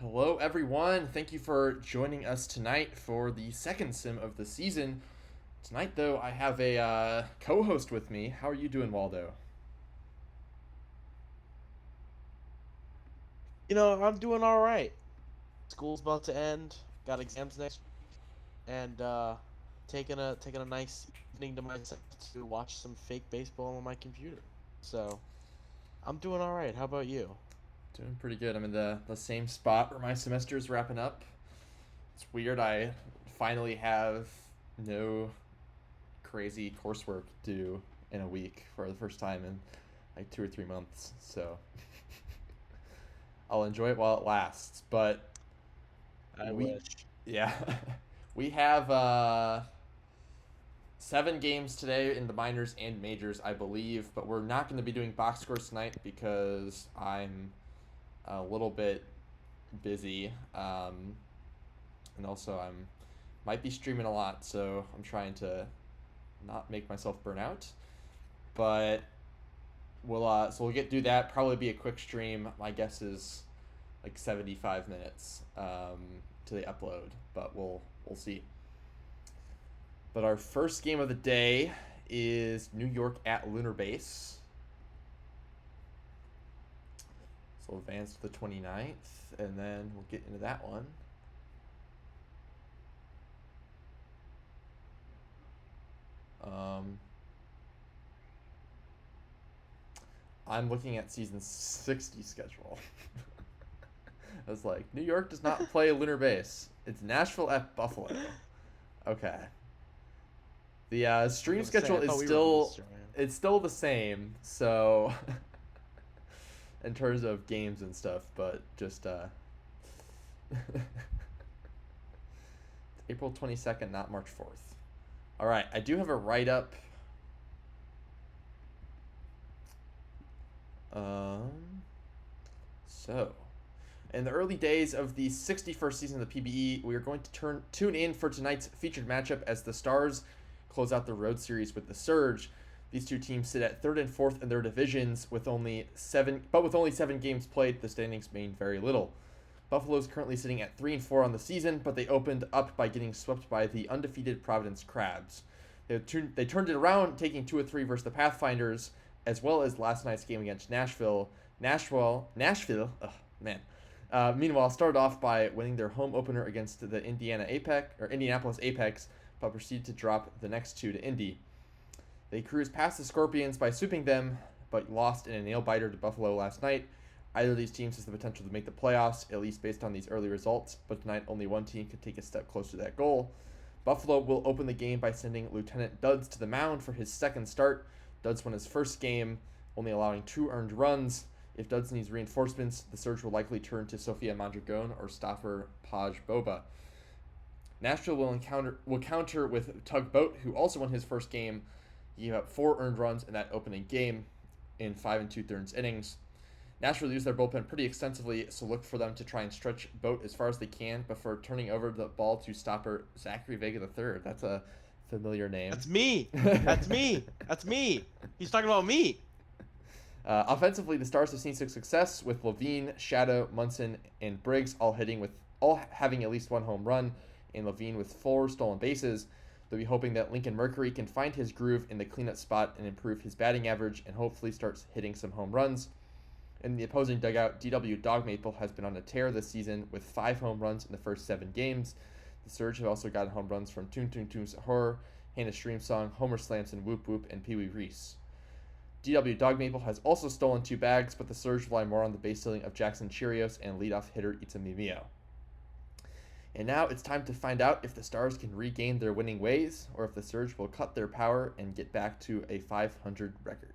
Hello, everyone. Thank you for joining us tonight for the second sim of the season. Tonight, though, I have a co-host with me. How are you doing, Waldo? I'm doing all right. School's about to end. Got exams next week, and taking a nice evening to myself to watch some fake baseball on my computer. So I'm doing all right. How about you? Doing pretty good. I'm in the same spot where my semester is wrapping up. It's weird. I finally have no crazy coursework due in a week for the first time in like 2 or 3 months. So I'll enjoy it while it lasts. But I we, wish. yeah, we have 7 games today in the minors and majors, I believe, but we're not going to be doing box scores tonight because I'm a little bit busy, and also I'm might be streaming a lot, so I'm trying to not make myself burn out. But we'll get do that. Probably be a quick stream. My guess is like 75 minutes to the upload, but we'll see. But our first game of the day is New York at Lunar Base. So we'll advance to the 29th, and then we'll get into that one. Um, I'm looking at season 60 schedule. I was like, New York does not play Lunar Base. It's Nashville at Buffalo. Okay. The I was stream gonna say schedule I is thought we were on still Instagram. it's still the same. So in terms of games and stuff, but just April 22nd, not March 4th. All right, I do have a write up. Um, so, in the early days of the 61st season of the PBE, we are going to tune in for tonight's featured matchup as the Stars close out the road series with the Surge. These two teams sit at third and fourth in their divisions with only 7 games played. The standings mean very little. Buffalo is currently sitting at 3-4 on the season, but they opened up by getting swept by the undefeated Providence Crabs. They turned it around, taking 2-3 versus the Pathfinders, as well as last night's game against Nashville. Nashville, oh man. Meanwhile, started off by winning their home opener against the Indianapolis Apex, but proceeded to drop the next two to Indy. They cruised past the Scorpions by sweeping them, but lost in a nail biter to Buffalo last night. Either of these teams has the potential to make the playoffs, at least based on these early results, but tonight only one team could take a step closer to that goal. Buffalo will open the game by sending Lieutenant Duds to the mound for his second start. Duds won his first game, only allowing 2 earned runs. If Duds needs reinforcements, the Surge will likely turn to Sofia Mondragon or stopper Paj Boba. Nashville will counter with Tugboat, who also won his first game. He gave up 4 earned runs in that opening game in 5 2/3 innings. Nashville used their bullpen pretty extensively, so look for them to try and stretch Boat as far as they can before turning over the ball to stopper Zachary Vega III. That's a familiar name. That's me. That's me. That's me. He's talking about me. Offensively, the Stars have seen some success with Levine, Shadow, Munson, and Briggs all having at least one home run, and Levine with 4 stolen bases. They'll be hoping that Lincoln Mercury can find his groove in the cleanup spot and improve his batting average, and hopefully starts hitting some home runs. In the opposing dugout, DW Dogmaple has been on a tear this season with 5 home runs in the first 7 games. The Surge have also gotten home runs from Toon Toon Toon's Horror, Hannah Stream Song, Homer Slams, and Whoop Whoop, and Pee Wee Reese. DW Dogmaple has also stolen 2 bags, but the Surge rely more on the base stealing of Jackson Cheerios and leadoff hitter Itami Mio. And now it's time to find out if the Stars can regain their winning ways, or if the Surge will cut their power and get back to a 500 record.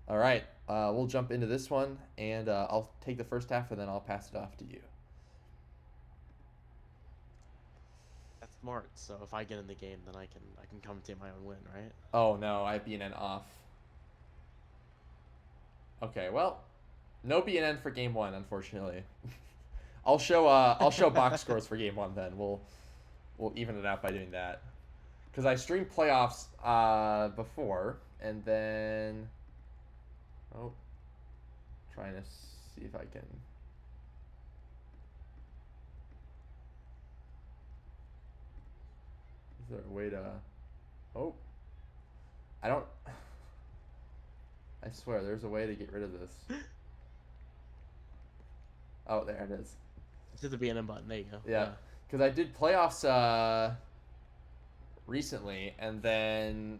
All right, we'll jump into this one, and I'll take the first half, and then I'll pass it off to you. That's smart. So if I get in the game, then I can commentate my own win, right? Oh no, I have BNN off. Okay, well, no BNN for game one, unfortunately. I'll show box scores for game one then. We'll even it out by doing that. Because I streamed playoffs before, and then trying to see if I can. there a way to... Oh. I don't... I swear, there's a way to get rid of this. Oh, there it is. It's just the B&M button. There you go. Yeah. Because I did playoffs recently, and then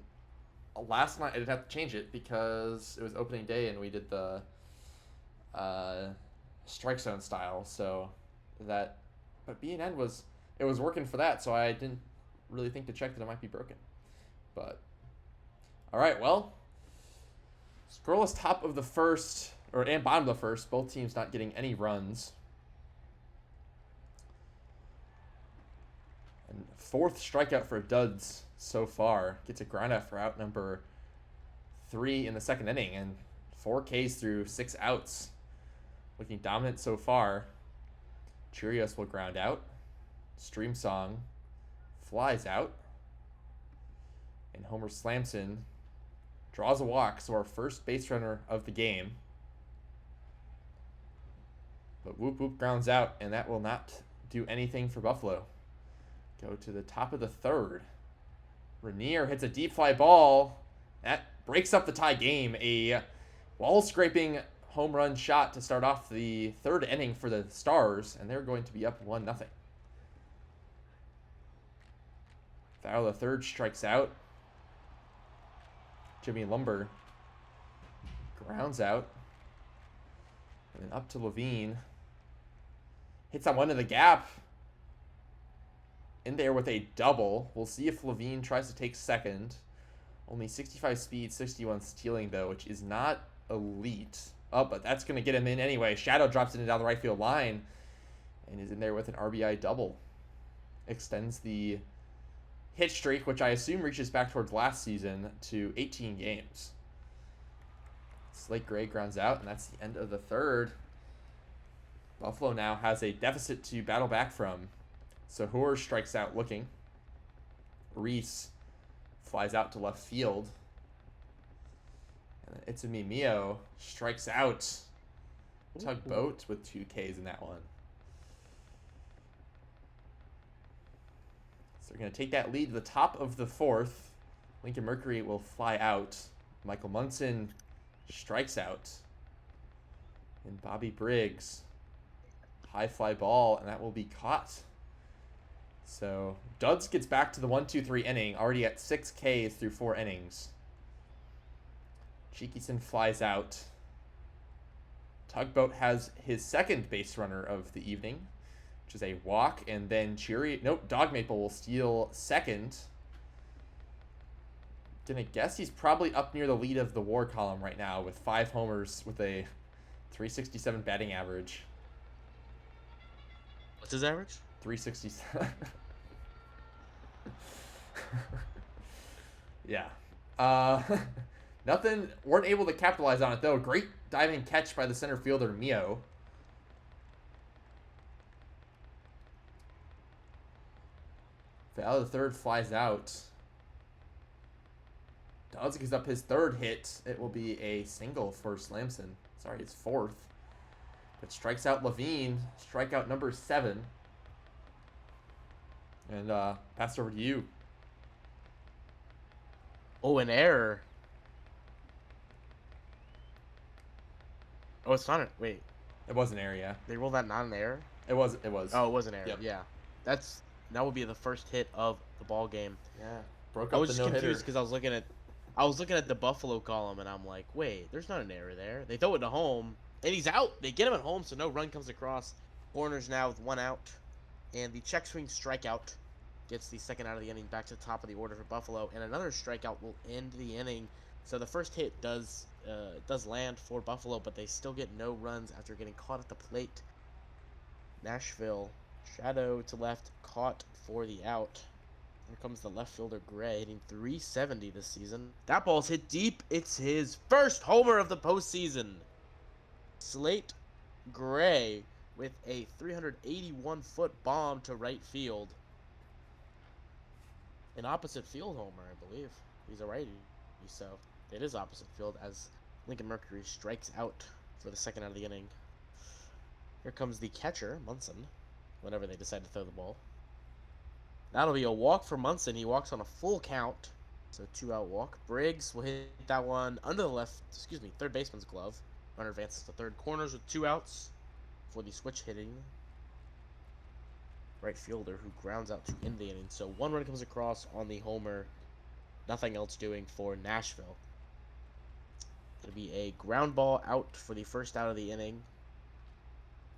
last night I didn't have to change it because it was opening day and we did the strike zone style. So that... But B&N was... It was working for that, so I didn't really think to check that it might be broken. But... Alright, well... Scoreless top of the first... and bottom of the first. Both teams not getting any runs. And fourth strikeout for Duds so far. Gets a groundout for out number 3 in the second inning. And 4 Ks through 6 outs. Looking dominant so far. Cheerios will ground out. Stream Song flies out. And Homer Slamson draws a walk. So our first base runner of the game. But Whoop Whoop grounds out. And that will not do anything for Buffalo. Go to the top of the third. Rainier hits a deep fly ball. That breaks up the tie game. A wall-scraping home run shot to start off the third inning for the Stars. And they're going to be up 1-0. Fowler the third strikes out. Jimmy Lumber grounds out. And then up to Levine. Hits on one of the gap. In there with a double. We'll see if Levine tries to take second. Only 65 speed, 61 stealing, though, which is not elite. Oh, but that's going to get him in anyway. Shadow drops it down the right field line. And is in there with an RBI double. Extends the hit streak, which I assume reaches back towards last season, to 18 games. Slate Gray grounds out, and that's the end of the third. Buffalo now has a deficit to battle back from. Sahur strikes out looking. Reese flies out to left field. And then Itsumi Mio strikes out. Tugboat with 2 Ks in that one. So they're going to take that lead to the top of the fourth. Lincoln Mercury will fly out. Michael Munson strikes out. And Bobby Briggs. High fly ball, and that will be caught. So Duds gets back to the 1-2-3 inning, already at 6 Ks through 4 innings. Cheekison flies out. Tugboat has his second base runner of the evening, which is a walk, and then Dog Maple will steal second. Gonna guess he's probably up near the lead of the WAR column right now with 5 homers with a 367 batting average. What's his average? 367. Yeah. Nothing. Weren't able to capitalize on it, though. Great diving catch by the center fielder, Mio. Val the third flies out. Dodds gives up his third hit. It will be a single for Slamson. Sorry, his fourth. But strikes out Levine. Strikeout number 7. And pass over to you. Oh, an error. Oh, it's not a... Wait. It was an error, yeah. They ruled that not an error? It was. Oh, it was an error. Yep. Yeah. That would be the first hit of the ball game. Yeah. Broke I up was the just no-hitter. confused because I was looking at the Buffalo column and I'm like, wait, there's not an error there. They throw it to home and he's out. They get him at home, so no run comes across. Corners now with 1 out, and the check swing strikeout gets the second out of the inning back to the top of the order for Buffalo, and another strikeout will end the inning. So the first hit does land for Buffalo, but they still get no runs after getting caught at the plate. Nashville, shadow to left, caught for the out. Here comes the left fielder Gray, hitting 370 this season. That ball's hit deep. It's his first homer of the postseason. Slate Gray with a 381-foot bomb to right field. An opposite field homer, I believe. He's a righty, so it is opposite field as Lincoln Mercury strikes out for the second out of the inning. Here comes the catcher, Munson, whenever they decide to throw the ball. That'll be a walk for Munson. He walks on a full count. So 2-out walk. Briggs will hit that one under the third baseman's glove. Runner advances to third. Corners with 2 outs for the switch hitting right fielder who grounds out to end the inning. So 1 run comes across on the homer. Nothing else doing for Nashville. It'll be a ground ball out for the first out of the inning.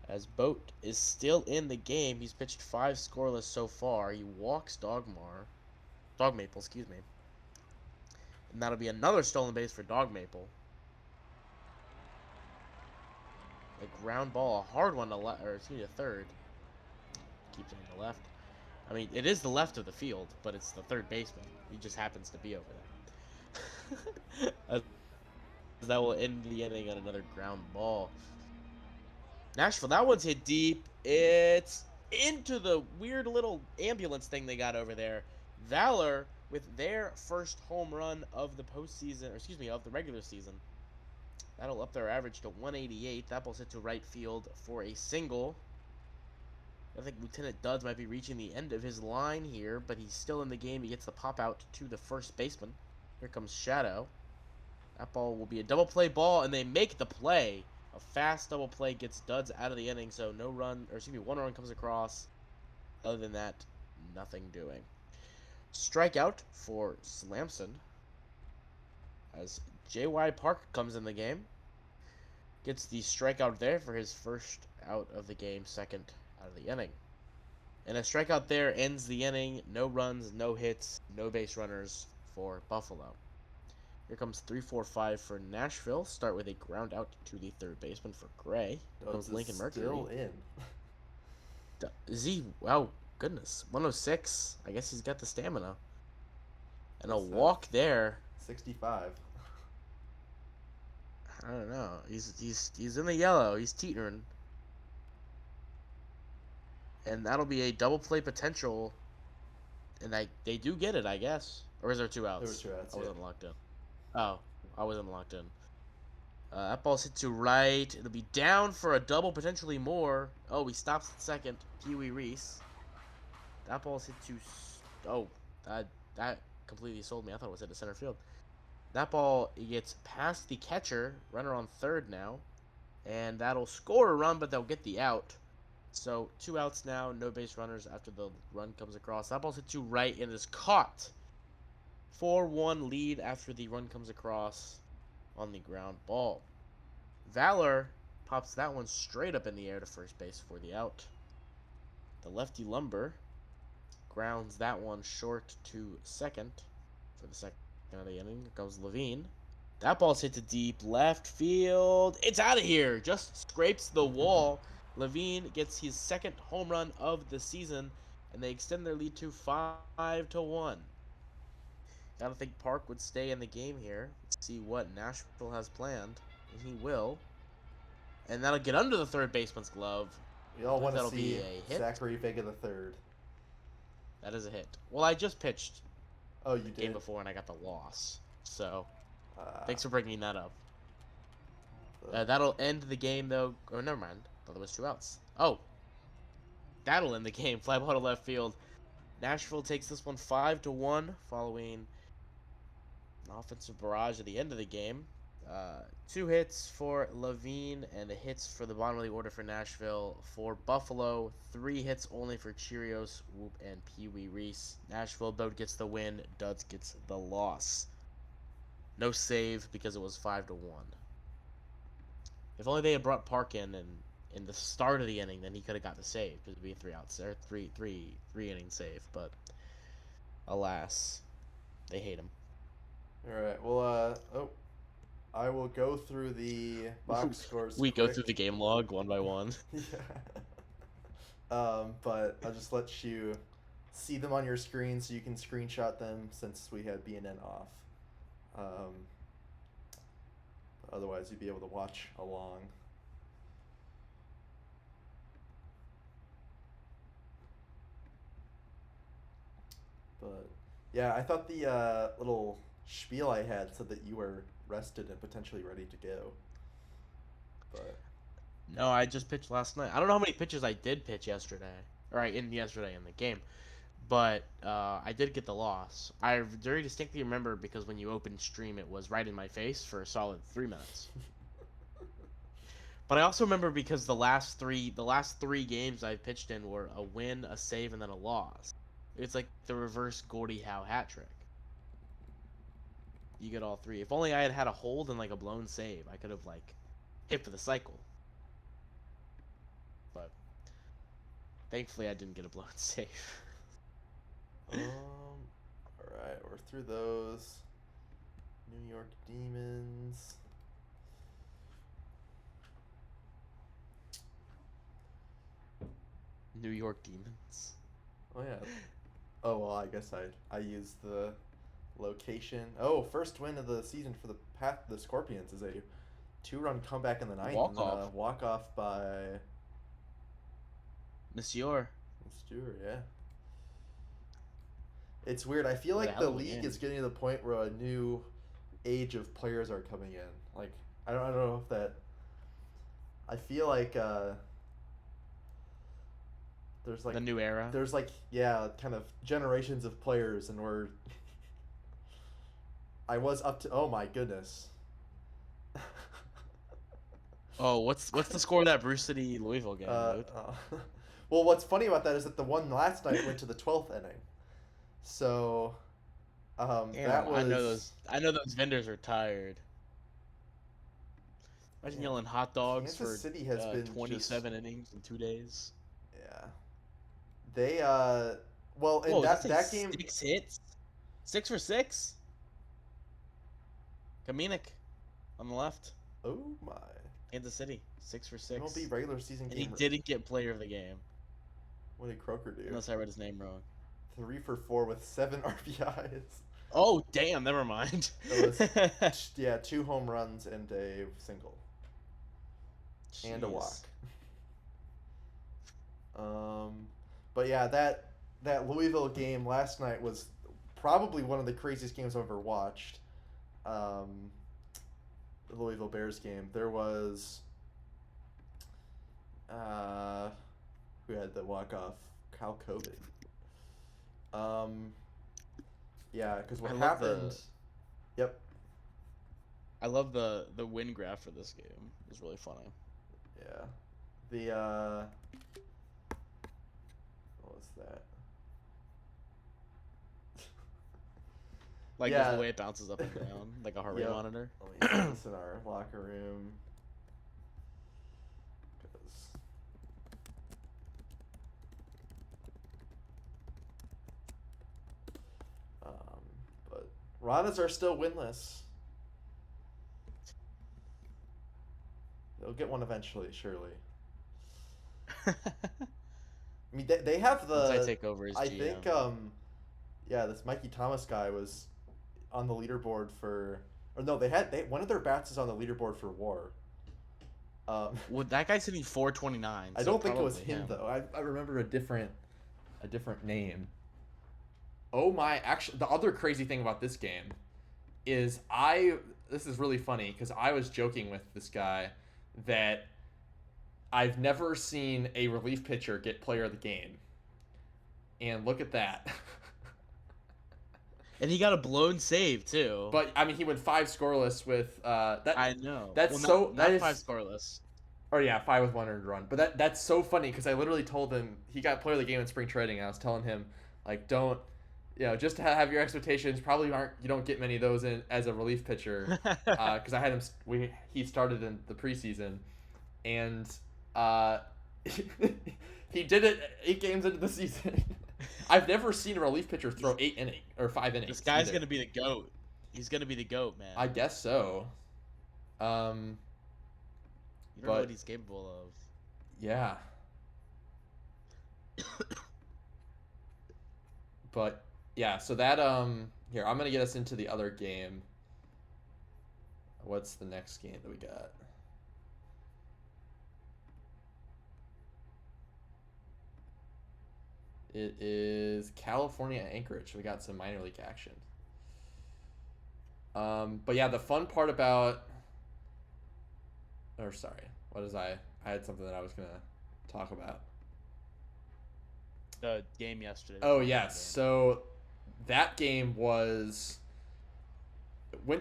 As Boat is still in the game, he's pitched 5 scoreless so far. He walks Dog Maple, excuse me. And that'll be another stolen base for Dog Maple. A ground ball, a hard one to third. Keeps it on the left. I mean, it is the left of the field, but it's the third baseman. He just happens to be over there. That will end the inning on another ground ball. Nashville, that one's hit deep. It's into the weird little ambulance thing they got over there. Valor with their first home run of the of the regular season. That'll up their average to 188. That ball's hit to right field for a single. I think Lieutenant Duds might be reaching the end of his line here, but he's still in the game. He gets the pop out to the first baseman. Here comes Shadow. That ball will be a double play ball, and they make the play. A fast double play gets Duds out of the inning, so 1 run comes across. Other than that, nothing doing. Strikeout for Slamson as J.Y. Park comes in the game. Gets the strikeout there for his first out of the game, second out of the inning. And a strikeout there ends the inning. No runs, no hits, no base runners for Buffalo. Here comes 3-4-5 for Nashville. Start with a ground out to the third baseman for Gray. Here comes Lincoln Mercury. Still in. Is he? Wow, goodness. 106. I guess he's got the stamina. And a walk there. 65. I don't know. He's in the yellow. He's teetering. And that'll be a double play potential. And they do get it, I guess. Or is there 2 outs? There were 2 outs. I wasn't locked in. Oh, I wasn't locked in. That ball's hit to right. It'll be down for a double, potentially more. Oh, he stops at second. Pee Wee Reese. That ball's hit to... Oh, that completely sold me. I thought it was hit to center field. That ball gets past the catcher. Runner on third now. And that'll score a run, but they'll get the out. So 2 outs now. No base runners after the run comes across. That ball's hit to right and is caught. 4-1 lead after the run comes across on the ground ball. Valor pops that one straight up in the air to first base for the out. The lefty Lumber grounds that one short to second for the second of the inning. Here comes Levine. That ball's hit to deep left field. It's out of here. Just scrapes the wall. Levine gets his second home run of the season, and they extend their lead to 5-1. Gotta think Park would stay in the game here. Let's see what Nashville has planned. And he will. And that'll get under the third baseman's glove. We all want to see Zachary Vega the third. That is a hit. Well, I just pitched you did? game before, and I got the loss. So, thanks for bringing that up. That'll end the game, though. Oh, never mind. I thought there was 2 outs. Oh. That'll end the game. Fly ball to left field. Nashville takes this one 5-1 following an offensive barrage at the end of the game. 2 hits for Levine and the hits for the bottom of the order for Nashville. For Buffalo, 3 hits only for Cheerios, Whoop, and Pee Wee Reese. Nashville, Boat gets the win. Duds gets the loss. No save because it was 5-1. If only they had brought Park in the start of the inning, then he could have got the save. Because it'd be a 3 outs there, three inning save. But alas, they hate him. All right. Well, I will go through the box scores. We go through the game log one by one. Yeah. But I'll just let you see them on your screen so you can screenshot them since we had BNN off. Otherwise, you'd be able to watch along. But yeah, I thought the little spiel I had said that you were rested and potentially ready to go. But no, I just pitched last night. I don't know how many pitches I did pitch yesterday, in the game, but I did get the loss. I very distinctly remember because when you opened stream, it was right in my face for a solid 3 minutes. But I also remember because the last three games I pitched in were a win, a save, and then a loss. It's like the reverse Gordie Howe hat trick. You get all three. If only I had had a hold and like a blown save, I could have like hit for the cycle. But thankfully, I didn't get a blown save. All right, we're through those. New York Demons. New York Demons. Oh yeah. Oh well, I guess I used the location. Oh, first win of the season for the Scorpions is a 2-run comeback in the ninth, and then a walk off by Monsieur. Stewart. Yeah. It's weird. I feel like the league is getting to the point where a new age of players are coming in. Like I don't know if that. I feel like there's like the new era. There's like kind of generations of players, and we're. I was up to oh my goodness. Oh, what's the score of that Bruce City Louisville game, dude? Well, what's funny about that is that the one last night went to the 12th inning. So, Damn, that was. I know those vendors are tired. Imagine yelling hot dogs Kansas for City has been 27 innings in 2 days. Yeah. They well in Whoa, that game 6 hits, 6 for 6. Kamenick on the left. Oh my. Kansas City 6 for 6. MLB regular season And game. he didn't get player of the game. What did Croker do? Unless I read his name wrong. 3 for 4 with 7 RBIs. Oh damn! Never mind. It was 2 home runs and a single. Jeez. And a walk. But yeah, that Louisville game last night was probably one of the craziest games I've ever watched. The Louisville Bears game. There was who had the walk-off? Kyle Coben. Yeah, because what happened... Yep. I love the win graph for this game. It's really funny. Yeah. The, what was that? Like just the way it bounces up and down, like a heart rate monitor. Let me put this in our locker room. But Ranas are still winless. They'll get one eventually, surely. I mean, they have the. Once I take over as GM. I think, this Mikey Thomas guy was on the leaderboard for, or no, one of their bats is on the leaderboard for WAR. Well, that guy's hitting 429. I don't think it was him though. I remember a different name. Oh my! Actually, the other crazy thing about this game is this is really funny because I was joking with this guy that I've never seen a relief pitcher get player of the game. And look at that. And he got a blown save too. But I mean, he went 5 scoreless with that. I know. That's not that is 5 scoreless. Or yeah, 5 with 1 earned run. But that's so funny because I literally told him he got player of the game in spring training. And I was telling him like, don't, just to have your expectations. Probably you don't get many of those in as a relief pitcher. Because I had him. He started in the preseason, and he did it 8 games into the season. I've never seen a relief pitcher throw 5 innings. This guy's gonna be the GOAT. He's gonna be the GOAT, man. I guess so. You don't know what he's capable of. Yeah. But yeah, so that here, I'm gonna get us into the other game. What's the next game that we got? It is California Anchorage. We got some minor league action. But yeah, the fun part about, I had something that I was gonna talk about. the game yesterday. The Oh California yes. game. So that game went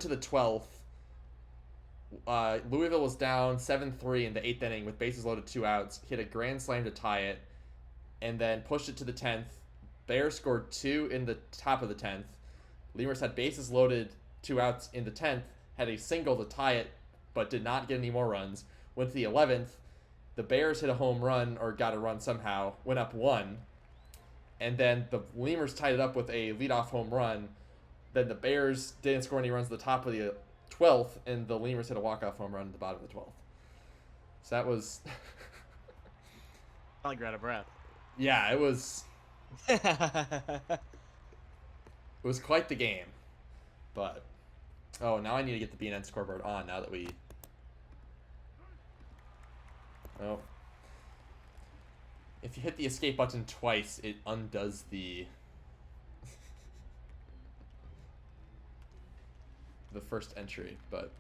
to the 12th. Louisville was down 7-3 in the 8th inning with bases loaded, 2 outs. Hit a grand slam to tie it, and then pushed it to the 10th. Bears scored 2 in the top of the 10th. Lemurs had bases loaded, 2 outs in the 10th. Had a single to tie it, but did not get any more runs. Went to the 11th. The Bears hit a home run or got a run somehow. Went up 1. And then the Lemurs tied it up with a leadoff home run. Then the Bears didn't score any runs at the top of the 12th, and the Lemurs hit a walk-off home run at the bottom of the 12th. So that was... I like you're out of breath. Yeah, it was quite the game. But, oh, now I need to get the BNN scoreboard on now that we... Oh. If you hit the escape button twice, it undoes the... the first entry, but...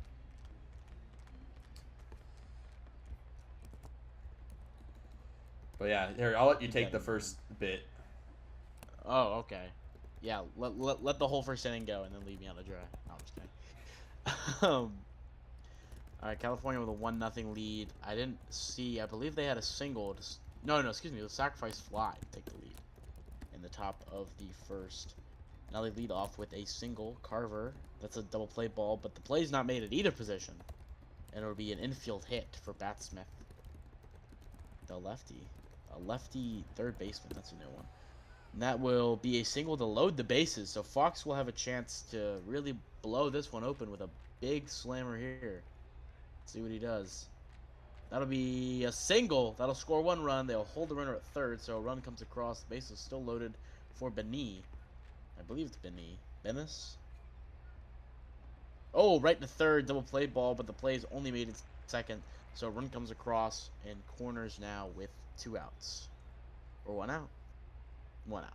But yeah, here, I'll let you take the first bit. Oh, okay. Yeah, let the whole first inning go and then leave me on the dry. No, I'm just kidding. All right, California with a 1-0 lead. I didn't see. I believe they had a single. No, excuse me. The sacrifice fly to take the lead in the top of the first. Now they lead off with a single. Carver. That's a double play ball, but the play's not made at either position, and it'll be an infield hit for Bat Smith, the lefty. A lefty third baseman. That's a new one. And that will be a single to load the bases. So Fox will have a chance to really blow this one open with a big slammer here. Let's see what he does. That'll be a single. That'll score 1 run. They'll hold the runner at third. So a run comes across. The base is still loaded for Beni. I believe it's Beni. Benis? Oh, right to third. Double play ball, but the play is only made in second. So a run comes across and corners now with 2 outs. Or 1 out. 1 out.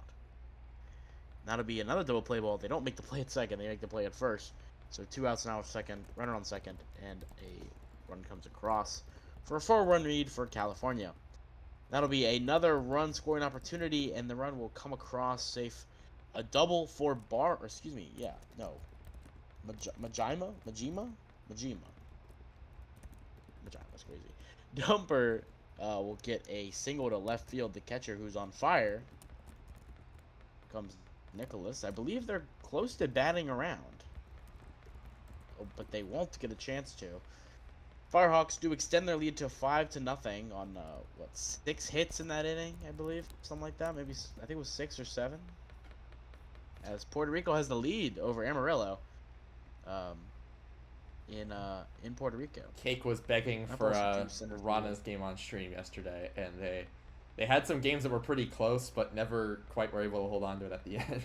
That'll be another double play ball. They don't make the play at second. They make the play at first. So 2 outs now at second. Runner on second. And a run comes across for a 4-run lead for California. That'll be another run scoring opportunity. And the run will come across safe. A double for Bar. Or excuse me. Yeah. No. Majima? That's crazy. Dumper will get a single to left field. The catcher, who's on fire, comes Nicholas. I believe they're close to batting around, but they won't get a chance to. Firehawks do extend their lead to 5-0 on 6 hits in that inning, I believe, something like that. Maybe I think it was 6 or 7. As Puerto Rico has the lead over Amarillo. In Puerto Rico. Cake was begging for Rana's game on stream yesterday, and they had some games that were pretty close, but never quite were able to hold on to it at the end.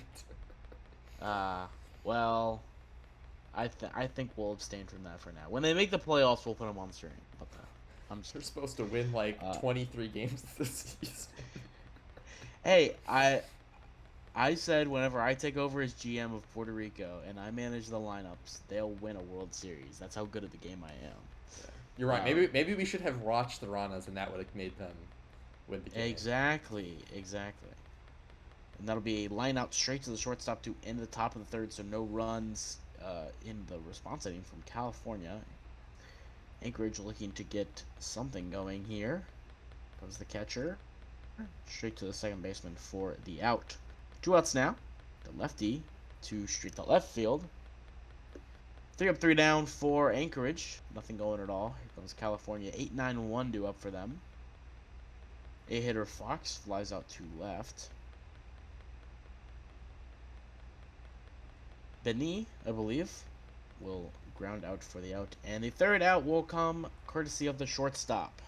Well, I think we'll abstain from that for now. When they make the playoffs, we'll put them on stream. But They're supposed to win like 23 games this season. Hey, I said whenever I take over as GM of Puerto Rico and I manage the lineups, they'll win a World Series. That's how good at the game I am. Yeah. You're right. Maybe we should have watched the Ranas, and that would have made them win the game. Exactly. And that'll be a line out straight to the shortstop to end the top of the third, so no runs in the response inning from California. Anchorage looking to get something going here. Comes the catcher. Straight to the second baseman for the out. 2 outs now. The lefty to straight to left field. 3 up, 3 down for Anchorage. Nothing going at all. Here comes California. 8-9-1 due up for them. A hitter Fox flies out to left. Beni, I believe, will ground out for the out. And the third out will come courtesy of the shortstop.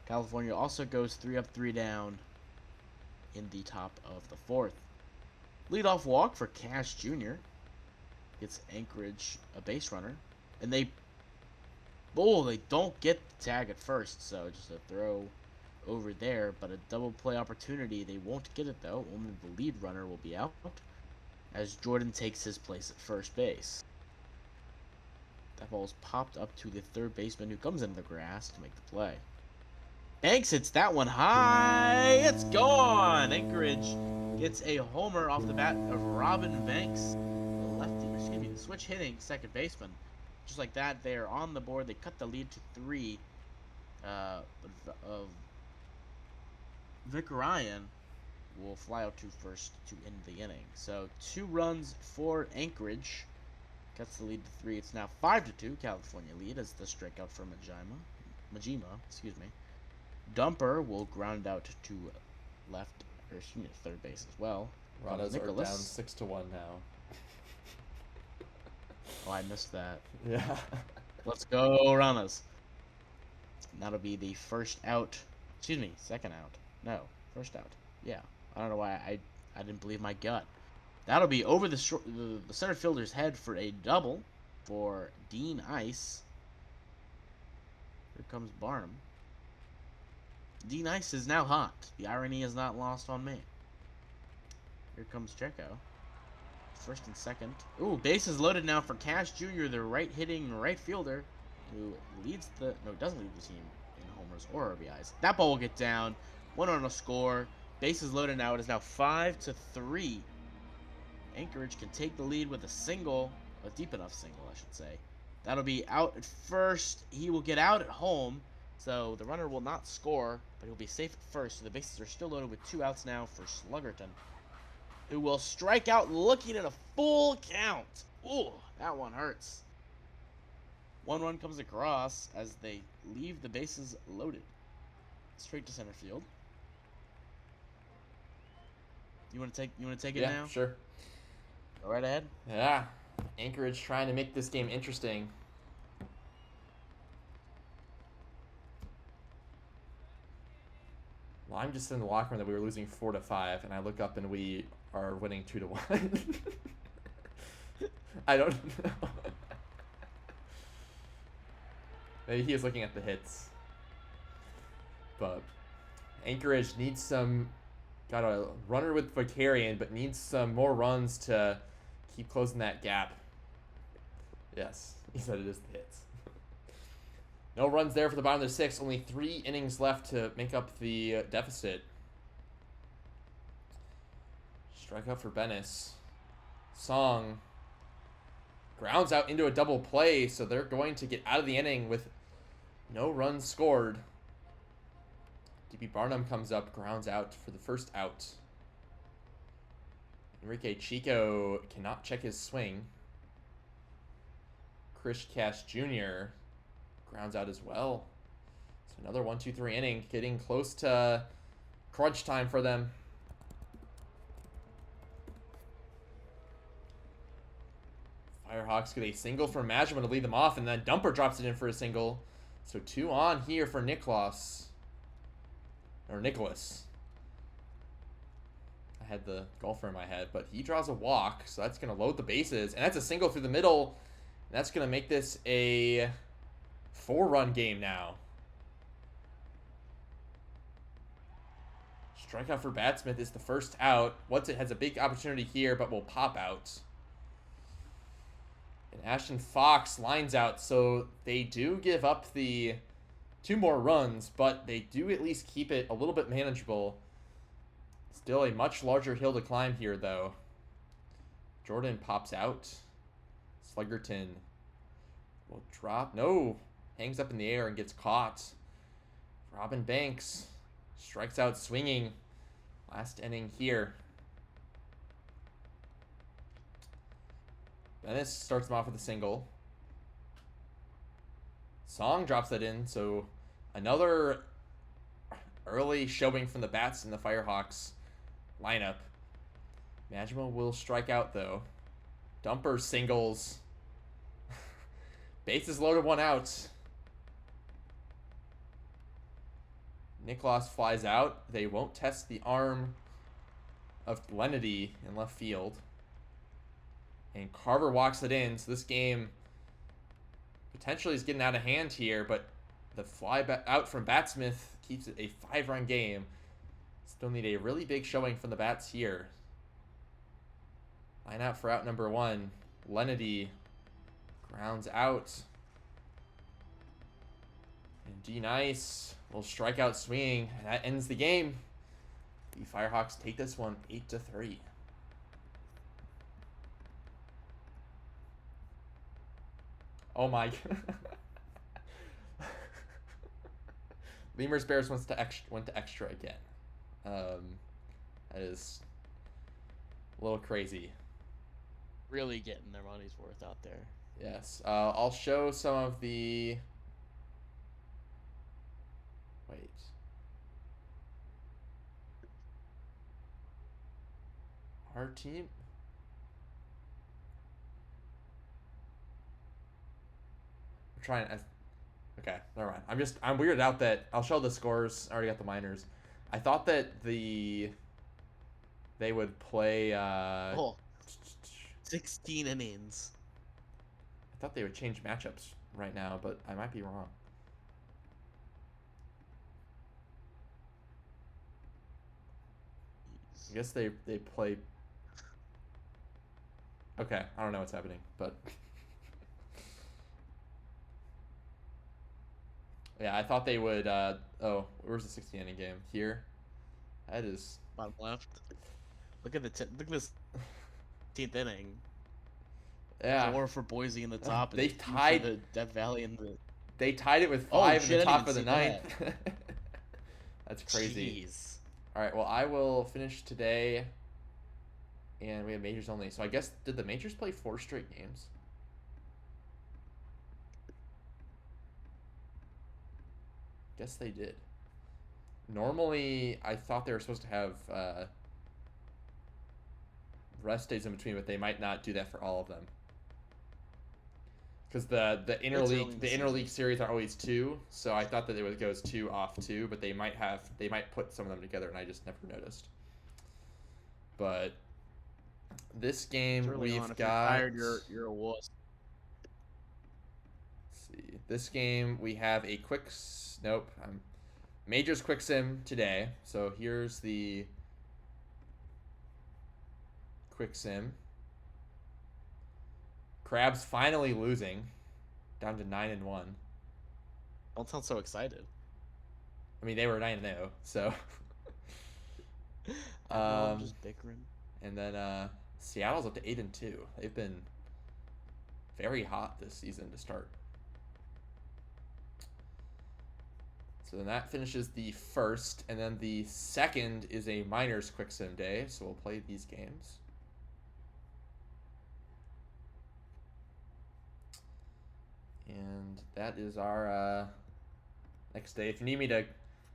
California also goes 3 up, 3 down in the top of the fourth. Leadoff walk for Cash Jr. Gets Anchorage a base runner. And they don't get the tag at first, so just a throw over there, but a double play opportunity. They won't get it though. Only the lead runner will be out as Jordan takes his place at first base. That ball is popped up to the third baseman who comes into the grass to make the play. Banks hits that one high. It's gone. Anchorage gets a homer off the bat of Robin Banks, the lefty, excuse me, the switch hitting second baseman. Just like that, they are on the board. They cut the lead to 3. Vic Ryan will fly out to first to end the inning. So 2 runs for Anchorage. Cuts the lead to 3. It's now 5-2. California lead as the strikeout for Majima, excuse me. Dumper will ground out to left, or excuse me, third base as well. Radas are down 6-1 now. Oh, I missed that. Yeah. Let's go, Ranas. That'll be the first out. Excuse me, second out. No, first out. Yeah. I don't know why I didn't believe my gut. That'll be over the center fielder's head for a double for Dean Ice. Here comes Barnum. Dean Ice is now hot. The irony is not lost on me. Here comes Checo. First and second. Ooh, bases loaded now for Cash Jr., the right-hitting right fielder, who leads the... No, doesn't lead the team in homers or RBIs. That ball will get down. 1 on a score. Bases loaded now. It is now 5-3. Anchorage can take the lead with a single. A deep enough single, I should say. That'll be out at first. He will get out at home. So the runner will not score, but he'll be safe at first. So the bases are still loaded with 2 outs now for Sluggerton, who will strike out looking at a full count. Ooh, that one hurts. 1 run comes across as they leave the bases loaded. Straight to center field. You want to take it now? Yeah, sure. Go right ahead. Yeah. Anchorage trying to make this game interesting. Well, I'm just in the locker room that we were losing 4-5, and I look up and we are winning 2-1. I don't know. Maybe he is looking at the hits. But Anchorage needs some... Got a runner with Vicarian, but needs some more runs to keep closing that gap. Yes, he said it is the hits. No runs there for the bottom of the 6th. Only 3 innings left to make up the deficit. Strikeout for Bennis. Song grounds out into a double play, so they're going to get out of the inning with no runs scored. DB Barnum comes up, grounds out for the first out. Enrique Chico cannot check his swing. Chris Cash Jr. grounds out as well. So another 1-2-3 inning, getting close to crunch time for them. Firehawks get a single from Majima to lead them off, and then Dumper drops it in for a single. So 2 on here for Nicholas. Or Nicholas. I had the golfer in my head, but he draws a walk, so that's going to load the bases. And that's a single through the middle. And that's going to make this a 4-run game now. Strikeout for Batsmith is the first out. What's it has a big opportunity here, but will pop out. And Ashton Fox lines out, so they do give up the 2 more runs, but they do at least keep it a little bit manageable. Still a much larger hill to climb here, though. Jordan pops out. Sluggerton will drop. No! Hangs up in the air and gets caught. Robin Banks strikes out swinging. Last inning here. Bennis starts him off with a single. Song drops that in, so another early showing from the bats in the Firehawks lineup. Majima will strike out, though. Dumper singles. Bases loaded, 1 out. Nicholas flies out. They won't test the arm of Lenity in left field. And Carver walks it in, so this game potentially is getting out of hand here, but the fly out from Batsmith keeps it a 5-run game. Still need a really big showing from the bats here. Line out for out number 1. Lenity grounds out. And D nice. Little strikeout swinging. That ends the game. The Firehawks take this one 8-3. Oh my. Lemurs Bears went to extra again. That is a little crazy. Really getting their money's worth out there. Yes. I'll show some of the. Wait. Our team. I'm trying. Okay, never mind. I'm weirded out that I'll show the scores. I already got the minors. I thought that they would play. 16 innings. I thought they would change matchups right now, but I might be wrong. I guess they play. Okay, I don't know what's happening, but yeah, I thought they would. Oh, where's the 60 inning game? Here. That is Bottom left. Look at look at this 10th inning. Yeah. 4 for Boise in the top. They and 2 tied for the Death Valley in the. They tied it with 5 in the top of the ninth. That. That's crazy. Jeez. All right, well, I will finish today, and we have majors only. So I guess, did the majors play 4 straight games? Guess they did. Normally, I thought they were supposed to have rest days in between, but they might not do that for all of them. Because the interleague series are always 2, so I thought that it goes 2 off 2, but they might put some of them together, and I just never noticed. But this game we've got. If you're tired, you're a wuss. Let's see. This game we have a majors quick sim today. So here's the quick sim. Crabs finally losing, down to 9-1. Don't sound so excited. I mean, they were 9-0, so. I'm just bickering. And then Seattle's up to 8-2. They've been very hot this season to start. So then that finishes the first, and then the second is a minors quick sim day. So we'll play these games. And that is our next day. If you need me to,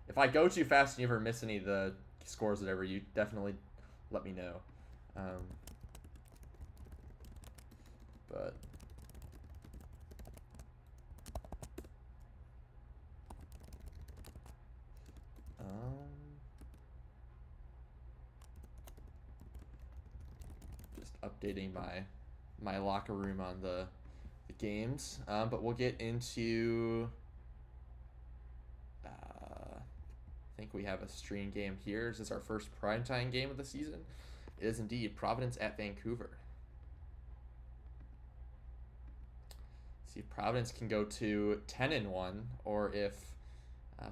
if I go too fast and you ever miss any of the scores or whatever, you definitely let me know. But just updating my locker room on the games, but we'll get into I think we have a stream game here. Is this our first primetime game of the season? It is indeed. Providence at Vancouver. See if Providence can go to 10-1, or if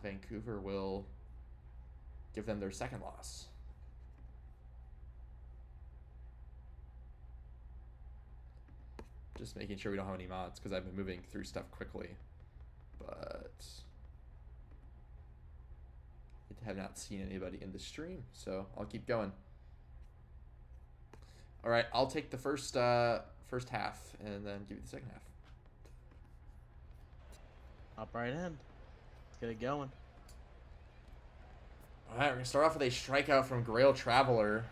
Vancouver will give them their second loss. Just making sure we don't have any mods, because I've been moving through stuff quickly. But I have not seen anybody in the stream, so I'll keep going. All right, I'll take the first half and then give you the second half. Hop right in. Let's get it going. All right, we're gonna start off with a strikeout from Grail Traveler.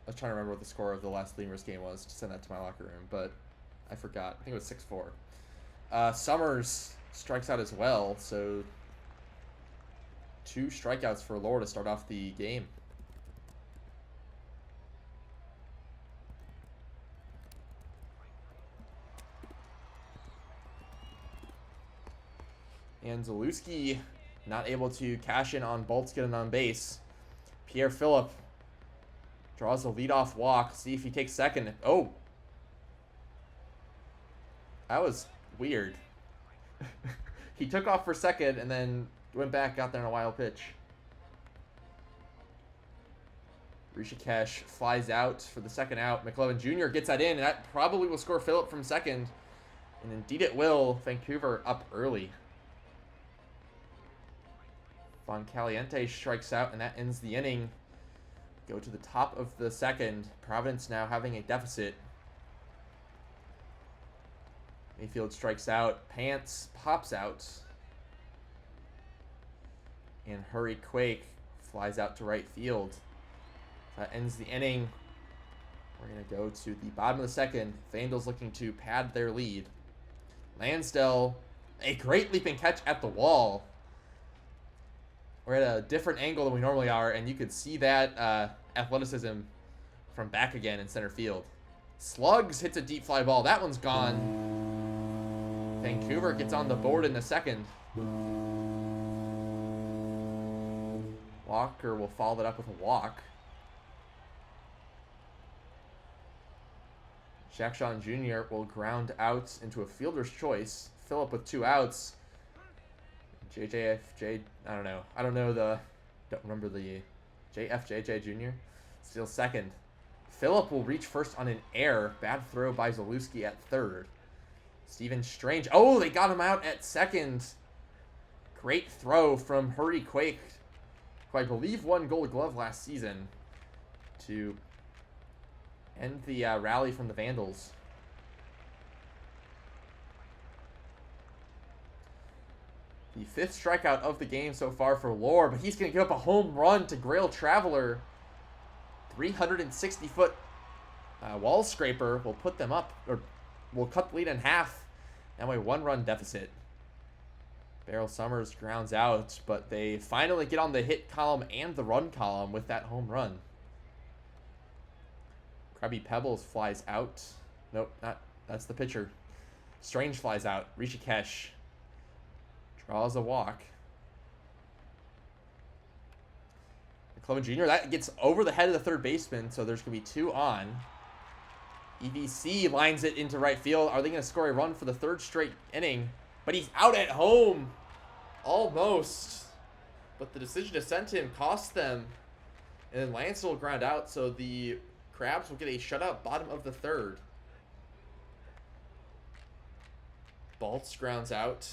I was trying to remember what the score of the last Lemurs game was to send that to my locker room, but I forgot. I think it was 6-4. Summers strikes out as well, so 2 strikeouts for Lore to start off the game. And Zalewski not able to cash in on Bolt's getting on base. Pierre Phillip draws a leadoff walk. See if he takes second. Oh! That was weird. He took off for second and then went back, got there on a wild pitch. Rishikesh flies out for the second out. McLovin Jr. gets that in, and that probably will score Phillip from second. And indeed it will. Vancouver up early. Von Caliente strikes out, and that ends the inning. Go to the top of the second. Providence now having a deficit. Mayfield strikes out. Pants pops out. And Hurry Quake flies out to right field. That ends the inning. We're going to go to the bottom of the second. Vandals looking to pad their lead. Lansdale, a great leaping catch at the wall. We're at a different angle than we normally are, and you could see that athleticism from back again in center field. Slugs hits a deep fly ball. That one's gone. Vancouver gets on the board in the second. Walker will follow that up with a walk. Shakshan Jr. will ground out into a fielder's choice. Phillip with 2 outs. JJFJ, I don't remember the JFJJ Jr. Still second. Phillip will reach first on an error. Bad throw by Zalewski at third. Steven Strange. Oh, they got him out at second. Great throw from Hurry Quake, who I believe won Gold Glove last season, to end the rally from the Vandals. The 5th strikeout of the game so far for Lore, but he's going to give up a home run to Grail Traveler. 360-foot wall scraper will put them up, or will cut the lead in half. Now a 1-run deficit. Beryl Summers grounds out, but they finally get on the hit column and the run column with that home run. Krabby Pebbles flies out. Nope, not. That's the pitcher. Strange flies out. Rishikesh draws a walk. McLovin Jr. That gets over the head of the third baseman, so there's going to be 2 on. EVC lines it into right field. Are they going to score a run for the 3rd straight inning? But he's out at home. Almost. But the decision to send him cost them. And then Lance will ground out, so the Crabs will get a shutout bottom of the 3rd. Baltz grounds out.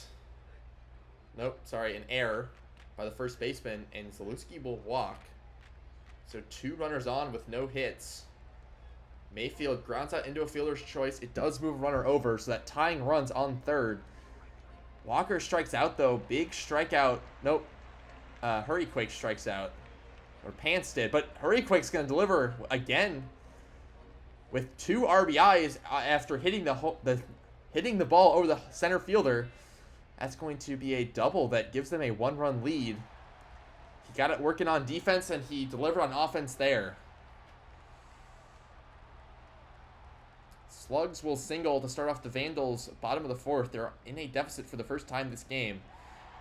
Nope, sorry, an error by the first baseman, and Zalewski will walk. So 2 runners on with no hits. Mayfield grounds out into a fielder's choice. It does move a runner over, so that tying runs on 3rd. Walker strikes out, though. Big strikeout. Nope. Hurryquake strikes out. Or Pants did. But Hurryquake's going to deliver again with 2 RBIs after hitting hitting the ball over the center fielder. That's going to be a double that gives them a 1-run lead. He got it working on defense, and he delivered on offense there. Slugs will single to start off the Vandals, bottom of the 4th. They're in a deficit for the first time this game.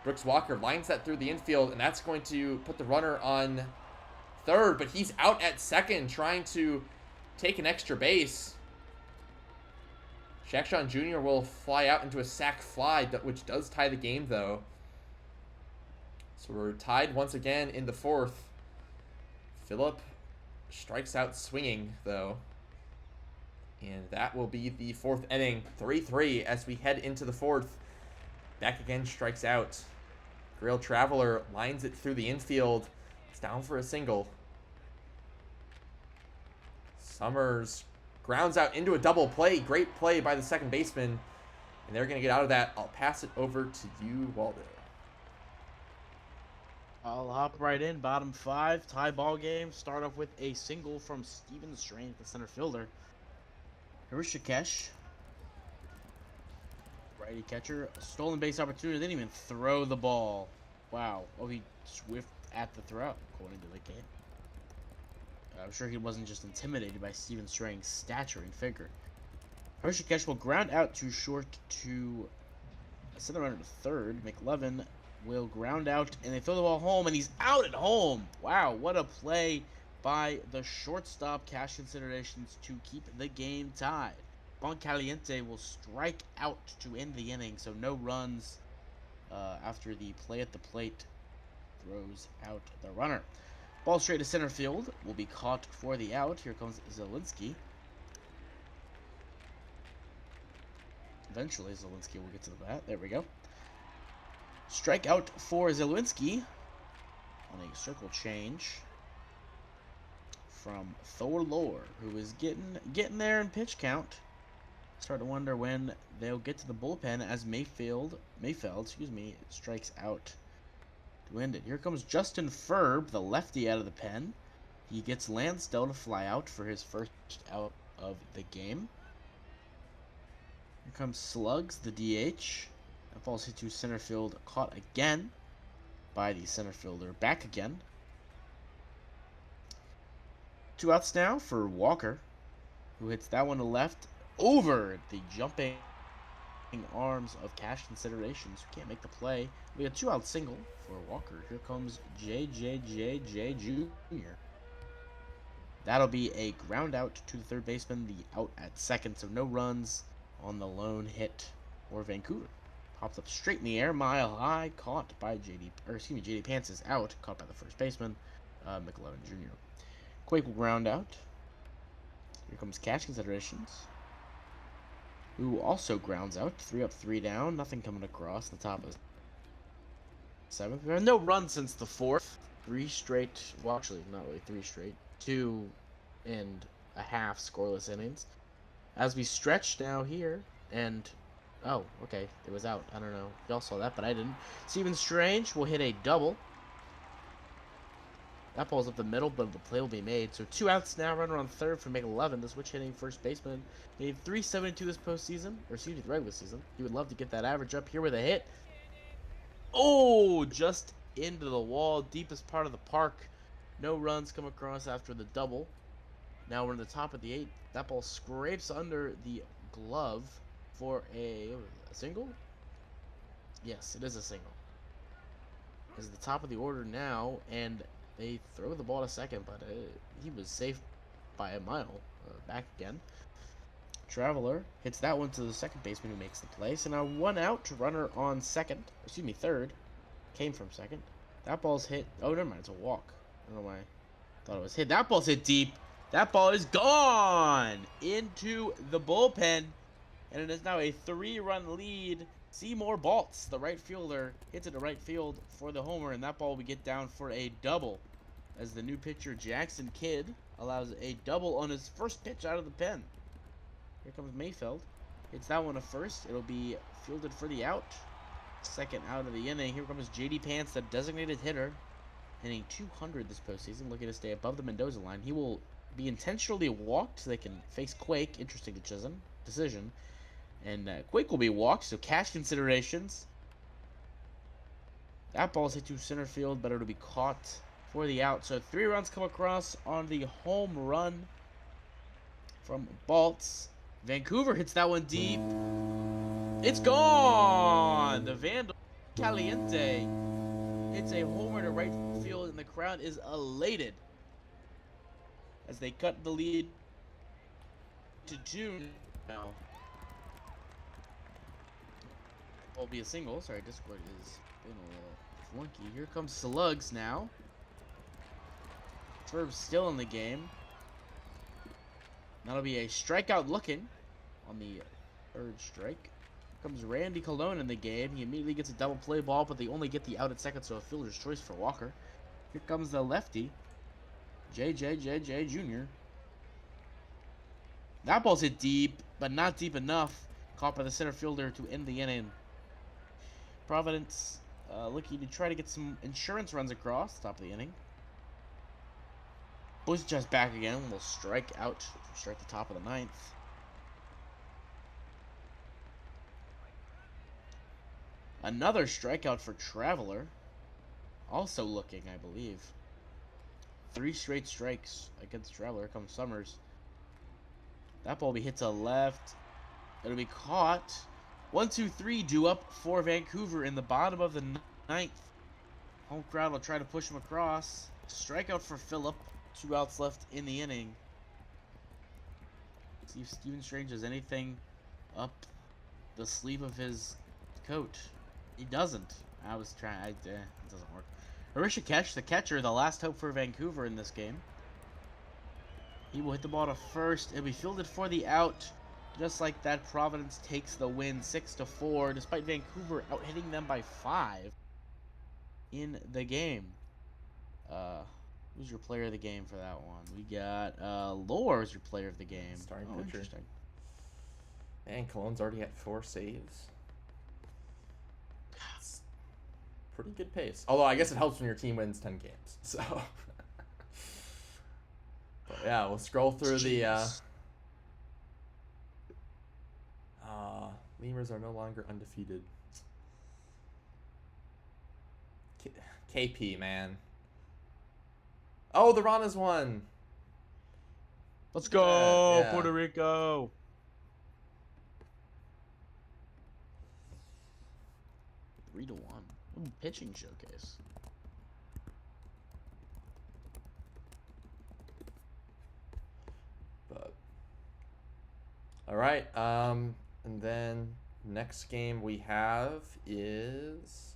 Brooks Walker lines that through the infield, and that's going to put the runner on 3rd, but he's out at 2nd trying to take an extra base. Shakshan Jr. will fly out into a sac fly, which does tie the game, though. So we're tied once again in the 4th. Phillip strikes out swinging, though. And that will be the 4th inning, 3-3 as we head into the 4th. Back again strikes out. Grail Traveler lines it through the infield. It's down for a single. Summers grounds out into a double play. Great play by the second baseman. And they're going to get out of that. I'll pass it over to you, Waldo. I'll hop right in. Bottom 5, tie ball game. Start off with a single from Steven Strange, the center fielder. Rishikesh, righty catcher, stolen base opportunity. They didn't even throw the ball. Wow. Oh, he swift at the throw, according to the game. I'm sure he wasn't just intimidated by Steven Strange's stature and figure. Rishikesh will ground out to short to send the runner to 3rd. McLovin will ground out, and they throw the ball home, and he's out at home. Wow, what a play by the shortstop. Cash considerations to keep the game tied. Bon Caliente will strike out to end the inning, so no runs after the play at the plate throws out the runner. Ball straight to center field will be caught for the out. Here comes Zielinski. Eventually, Zielinski will get to the bat. There we go. Strikeout for Zielinski on a circle change from Thor Lore, who is getting there in pitch count. Start to wonder when they'll get to the bullpen as Mayfeld, strikes out to end it. Here comes Justin Ferb, the lefty, out of the pen. He gets Lansdell to fly out for his first out of the game. Here comes Slugs, the DH. That ball's hit to center field, caught again by the center fielder. Back again. 2 outs now for Walker, who hits that one to left over the jumping arms of Cash Considerations, who can't make the play. We have 2-out single for Walker. Here comes JJJJ Jr. That'll be a ground out to the third baseman, the out at second, so no runs on the lone hit for Vancouver. Pops up straight in the air, mile high, caught by JD Pants is out, caught by the first baseman, McLevin Jr. Quake will ground out. Here comes Cash Considerations, who also grounds out. 3 up, 3 down. Nothing coming across the top of 7th. We have no run since the 4th. 3 straight, well, actually, not really 3 straight. 2 and a half scoreless innings. As we stretch now here, and oh, okay, it was out. I don't know. Y'all saw that, but I didn't. Steven Strange will hit a double. That ball's up the middle, but the play will be made. So 2 outs now, runner on third for McLevin. The switch hitting first baseman made .372 this postseason, or excuse me, the regular season. He would love to get that average up here with a hit. Oh, just into the wall, deepest part of the park. No runs come across after the double. Now we're in the top of the 8th. That ball scrapes under the glove for a single? Yes, it is a single. This is the top of the order now, and they throw the ball to second, but he was safe by a mile. Back again. Traveler hits that one to the second baseman, who makes the play. So now 1 out, runner on third. Came from second. That ball's hit. Oh, never mind, it's a walk. I don't know why I thought it was hit. That ball's hit deep. That ball is gone into the bullpen, and it is now a 3-run lead. Seymour Baltz, the right fielder, hits it to right field for the homer, and that ball we get down for a double, as the new pitcher Jackson Kidd allows a double on his first pitch out of the pen. Here comes Mayfeld. Hits that one to first. It'll be fielded for the out. Second out of the inning. Here comes JD Pants, the designated hitter, hitting .200 this postseason, looking to stay above the Mendoza line. He will be intentionally walked so they can face Quake. Interesting decision. And Quake will be walked, so Cash Considerations. That ball's hit to center field, but it'll be caught for the out. So 3 runs come across on the home run from Baltz. Vancouver hits that one deep. It's gone! The Vandal Caliente hits a homer to right field, and the crowd is elated as they cut the lead to 2 now. Will be a single. Sorry, Discord is being a little flunky. Here comes Slugs now. Ferb's still in the game. That'll be a strikeout looking on the 3rd strike. Here comes Randy Colon in the game. He immediately gets a double play ball, but they only get the out at second, so a fielder's choice for Walker. Here comes the lefty, JJJJ Jr. That ball's hit deep, but not deep enough. Caught by the center fielder to end the inning. Providence looking to try to get some insurance runs across the top of the inning. Bush just back again. Will strike out to start the top of the 9th. Another strikeout for Traveler. Also looking, I believe. 3 straight strikes against Traveler. Here comes Summers. That ball will be hit to left. It'll be caught. 1, 2, 3 due up for Vancouver in the bottom of the 9th. Home crowd will try to push him across. Strikeout for Phillip. 2 outs left in the inning. See if Stephen Strange has anything up the sleeve of his coat. He doesn't. I was trying. It doesn't work. Harisha Ketch, the catcher, the last hope for Vancouver in this game. He will hit the ball to first. It'll be fielded for the out. Just like that, Providence takes the win 6-4, despite Vancouver out hitting them by 5 in the game. Who's your player of the game for that one? We got Lore is your player of the game. Starting pitcher. Interesting. Man, Cologne's already at 4 saves. It's pretty good pace. Although I guess it helps when your team wins 10 games. So, but yeah, we'll scroll through the. Lemurs are no longer undefeated. KP, man. Oh, the Ranas won. Let's go, Yeah. Puerto Rico. Three to 1. Ooh, pitching showcase. But all right, and then next game we have is,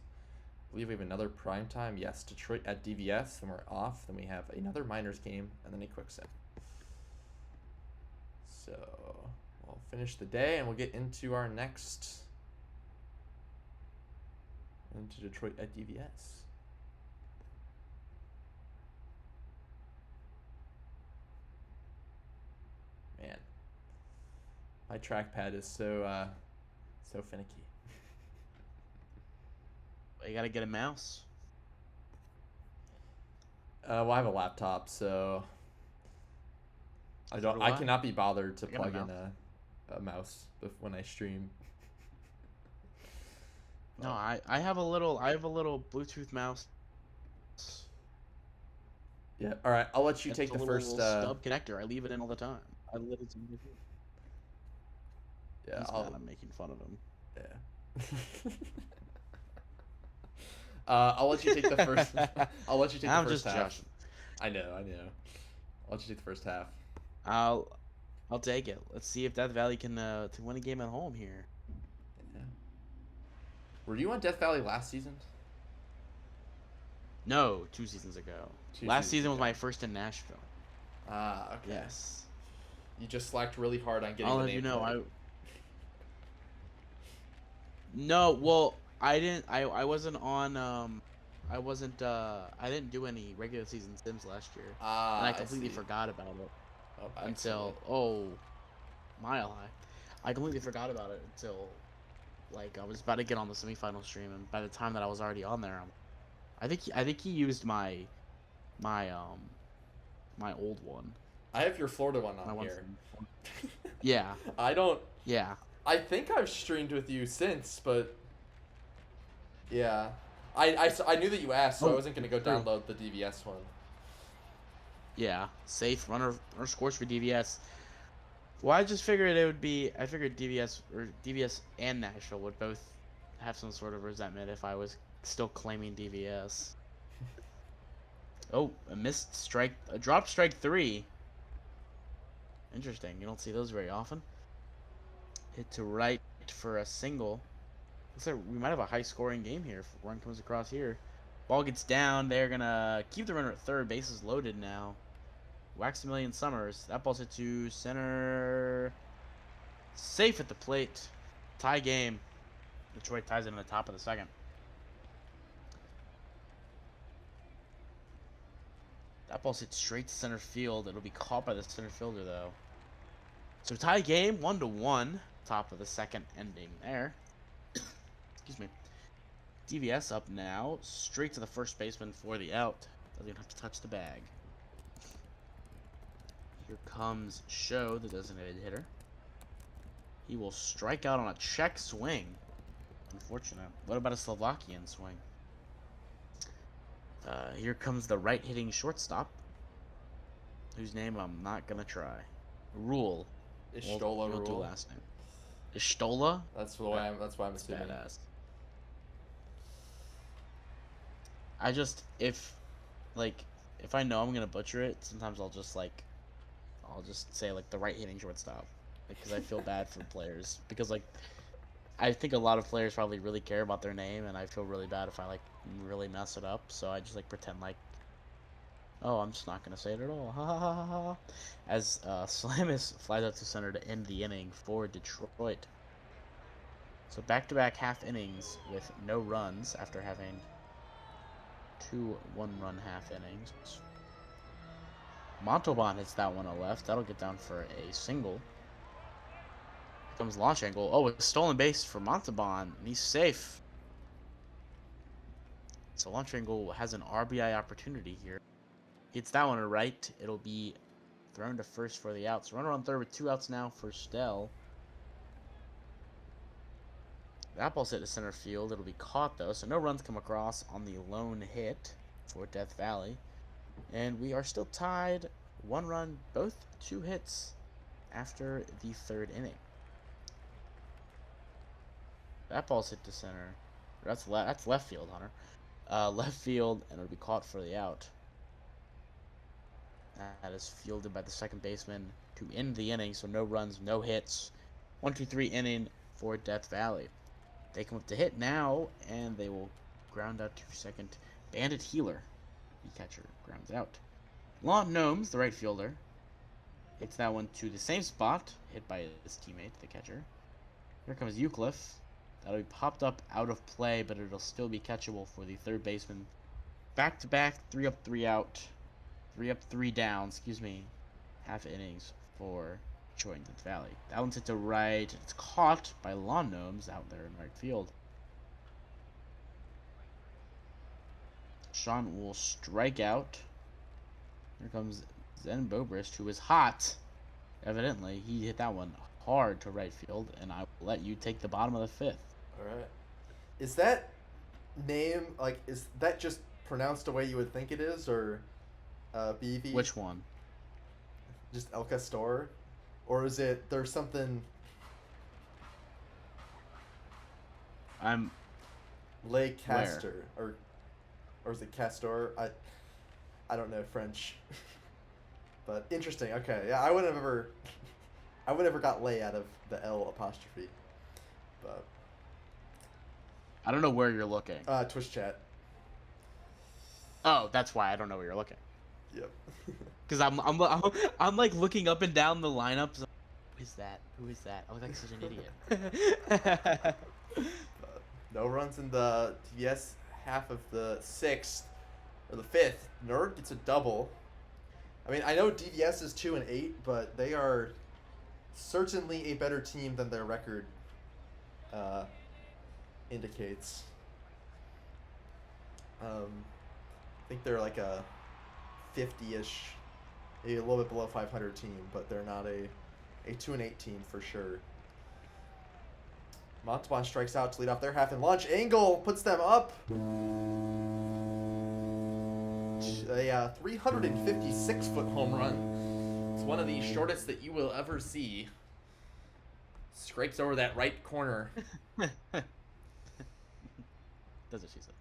I believe we have another prime time. Yes, Detroit at DVS. Then we're off. Then we have another Miners game and then a quick sim. So we'll finish the day and we'll get into our next. Into Detroit at DVS. Man, my trackpad is so finicky. You gotta get a mouse. Well, I have a laptop, so I do I I. cannot be bothered to I got a plug in a mouse when I stream. No, I have a little Bluetooth mouse. Yeah. All right. I'll let you It's take a the little first. stub connector. I leave it in all the time. I let it. Yeah. He's mad I'm making fun of him. Yeah. I'll let you take the first. I'll let you take I'm the first just half. joshing. I know. I'll let you take the first half. I'll take it. Let's see if Death Valley can to win a game at home here. Yeah. Were you on Death Valley last season? No, 2 seasons ago. Last season was my first in Nashville. Ah, okay. Yes. You just slacked really hard on getting I'll the let name you know. right. No, well, I didn't. I wasn't on. I wasn't. I didn't do any regular season sims last year, and I completely see. forgot about it Oh, until mile high. I completely forgot about it until like I was about to get on the semifinal stream, and by the time that I was already on there, I think he used my old one. I have your Florida one on My here. Yeah. I don't. Yeah. I think I've streamed with you since, but yeah, I knew that you asked, so I wasn't gonna go true. download the DVS one. Yeah, safe runner scores for DVS. Well, I just figured it would be. I figured DVS and Nashville would both have some sort of resentment if I was still claiming DVS. Oh, a missed strike, a drop strike 3. Interesting. You don't see those very often. Hit to right for a single. Looks like we might have a high-scoring game here. If a run comes across here, ball gets down. They're gonna keep the runner at third. Bases loaded now. Waximilian Summers. That ball's hit to center. Safe at the plate. Tie game. Detroit ties it in the top of the second. That ball's hit straight to center field. It'll be caught by the center fielder though. So tie game, 1-1. Top of the second ending there. Excuse me. DVS up now. Straight to the first baseman for the out. Doesn't even have to touch the bag. Here comes Show, the designated hitter. He will strike out on a check swing. Unfortunate. What about a Slovakian swing? Here comes the right-hitting shortstop, whose name I'm not gonna try. Rule. Ishtola We'll do Rule. last name. Ishtola? That's why I'm assuming. Badass. I just if I know I'm gonna butcher it, sometimes I'll just say like the right hitting shortstop. because I feel bad for players because like I think a lot of players probably really care about their name, and I feel really bad if I like really mess it up. So I just like pretend like, oh, I'm just not gonna say it at all. Ha ha ha ha ha. As Slamus flies out to center to end the inning for Detroit. So back-to-back half innings with no runs after having two one-run half innings. Montalban hits that one to left. That'll get down for a single. Here comes launch angle. Oh, a stolen base for Montalban, and he's safe. So launch angle has an RBI opportunity here. Hits that one to right. It'll be thrown to first for the outs. Runner on third with 2 outs now for Stell. That ball's hit to center field. It'll be caught though, so no runs come across on the lone hit for Death Valley. And we are still tied. 1 run, both 2 hits after the 3rd inning. That ball's hit to center. That's left field, Hunter. Left field, and it'll be caught for the out. That is fielded by the second baseman to end the inning, so no runs, no hits. 1-2-3 inning for Death Valley. They come up to hit now, and they will ground out to second. Bandit Healer, the catcher, grounds out. Lawn Gnomes, the right fielder, hits that one to the same spot, hit by his teammate, the catcher. Here comes Euclid. That'll be popped up out of play, but it'll still be catchable for the third baseman. Back-to-back, 3 up, 3 out. 3 up, 3 down, excuse me. Half innings for Detroit and Death Valley. That one's hit to right. It's caught by Lawn Gnomes out there in right field. Sean will strike out. Here comes Zen Bobrist, who is hot. Evidently, he hit that one hard to right field, and I will let you take the bottom of the 5th. All right. Is that name, like, is that just pronounced the way you would think it is, or BV? Which one? Just El Castor? Or is it, there's something... I'm... Le Castor, or is it Castor? I don't know French. But interesting, okay. Yeah, I would have ever got lay out of the L apostrophe. But I don't know where you're looking. Twitch chat. Oh, that's why I don't know where you're looking. Yep. Because I'm like looking up and down the lineup. So, who is that? Who is that? I look like such an idiot. No runs in the TVS half of the 6th or the 5th. Nerd gets a double. I mean, I know DVS is 2-8, but they are certainly a better team than their record indicates. I think they're like a 50-ish, maybe a little bit below 500 team, but they're not a 2-8 team for sure. Montalban strikes out to lead off their half, and launch angle puts them up. A 356-foot home run. It's one of the shortest that you will ever see. Scrapes over that right corner. That's what she said.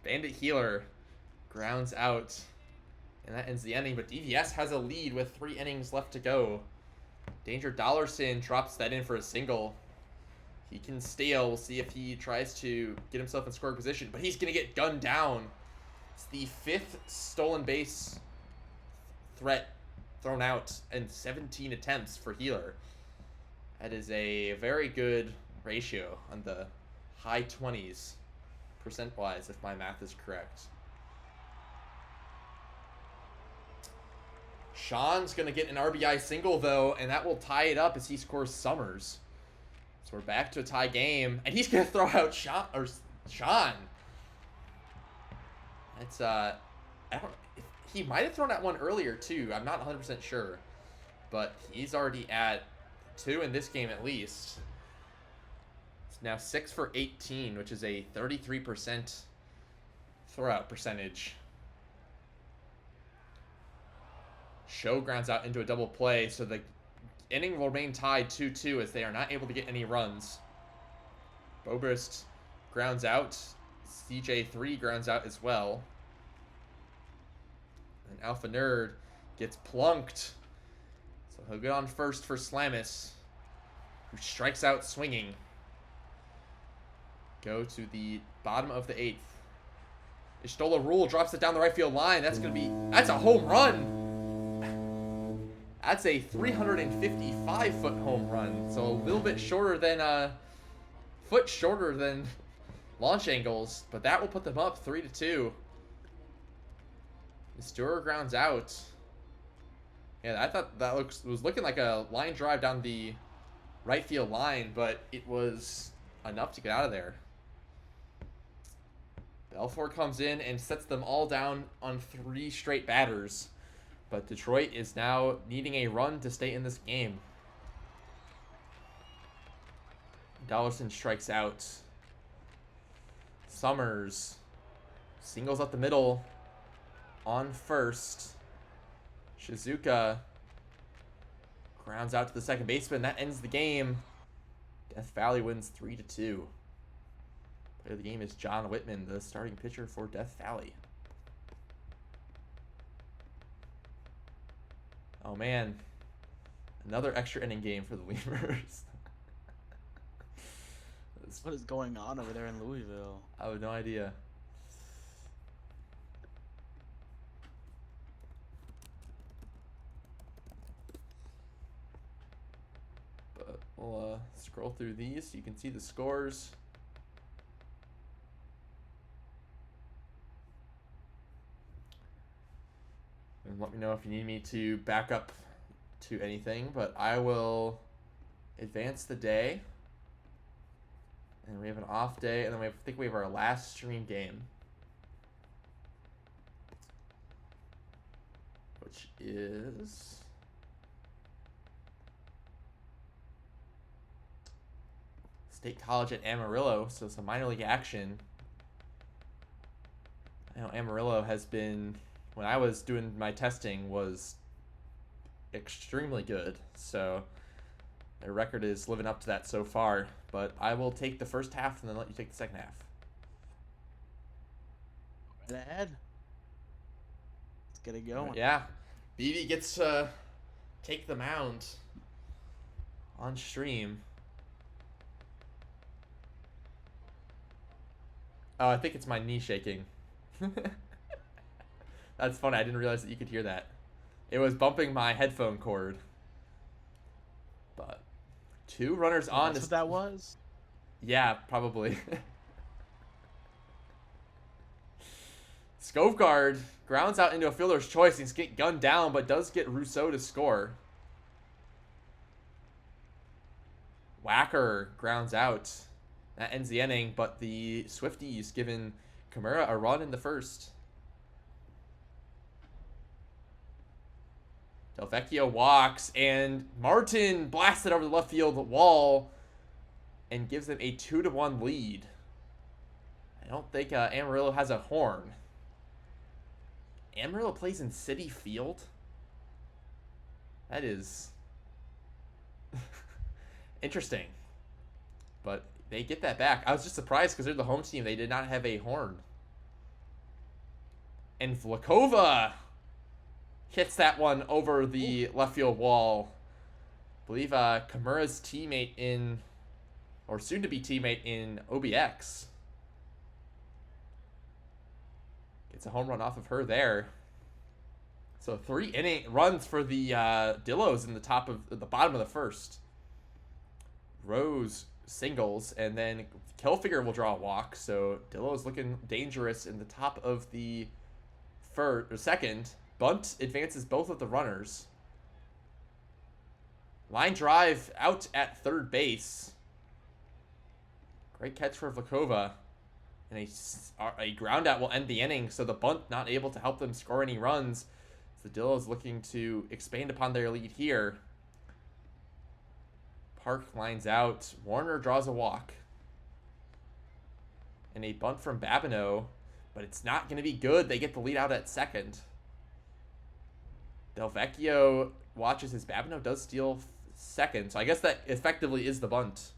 Bandit Healer grounds out, and that ends the inning. But DVS has a lead with 3 innings left to go. Danger Dollarson drops that in for a single. He can steal. We'll see if he tries to get himself in scoring position, but he's going to get gunned down. It's the 5th stolen base threat thrown out in 17 attempts for Healer. That is a very good ratio on the high 20s percent-wise, if my math is correct. Sean's going to get an RBI single, though, and that will tie it up as he scores Summers. So we're back to a tie game, and he's going to throw out Sean. It's, I don't, he might have thrown out one earlier, too. I'm not 100% sure. But he's already at 2 in this game at least. It's now 6 for 18, which is a 33% throwout percentage. Show grounds out into a double play, so the inning will remain tied 2-2 as they are not able to get any runs. Bobrist grounds out. CJ3 grounds out as well. And Alpha Nerd gets plunked. So he'll get on first for Slamis, who strikes out swinging. Go to the bottom of the 8th. Ishtola Rule drops it down the right field line. That's a home run. That's a 355-foot home run. So a little bit shorter than, foot shorter than launch angles. But that will put them up 3-2. Mistura grounds out. Yeah, I thought that was looking like a line drive down the right field line, but it was enough to get out of there. Belfort comes in and sets them all down on 3 straight batters. But Detroit is now needing a run to stay in this game. Dollarson strikes out. Summers singles up the middle on first. Shizuka grounds out to the second baseman. That ends the game. Death Valley wins 3-2. Player of the game is John Whitman, the starting pitcher for Death Valley. Oh man, another extra inning game for the Lemurs. What is going on over there in Louisville? I have no idea. But we'll scroll through these so you can see the scores. And let me know if you need me to back up to anything, but I will advance the day. And we have an off day, and then I think we have our last stream game, which is State College at Amarillo, so some minor league action. I know Amarillo has been, when I was doing my testing, was extremely good, so their record is living up to that so far. But I will take the first half and then let you take the second half. Right ahead. Let's get it going. Yeah. BB gets to take the mound on stream. Oh, I think it's my knee shaking. That's funny. I didn't realize that you could hear that. It was bumping my headphone cord. But 2 runners on. That's what that was? Yeah, probably. Skovgard grounds out into a fielder's choice. He's getting gunned down, but does get Rousseau to score. Whacker grounds out. That ends the inning, but the Swifties giving Kimura a run in the first. Delvecchio walks, and Martin blasted over the left field wall and gives them a 2-1 lead. I don't think Amarillo has a horn. Amarillo plays in Citi Field? That is interesting. But they get that back. I was just surprised because they're the home team. They did not have a horn. And Vlkova hits that one over the left field wall. I believe Kimura's teammate in, or soon-to-be teammate in OBX. Gets a home run off of her there. So 3 inning runs for the Dillos in the bottom of the first. Rose singles, and then Kilfiger will draw a walk. So Dillos looking dangerous in the top of the second. Bunt advances both of the runners. Line drive out at third base. Great catch for Vlkova. And a ground out will end the inning, so the bunt not able to help them score any runs. The Dillos looking to expand upon their lead here. Park lines out. Warner draws a walk. And a bunt from Babineau, but it's not going to be good. They get the lead out at second. Delvecchio watches as Babineau does steal second, so I guess that effectively is the bunt.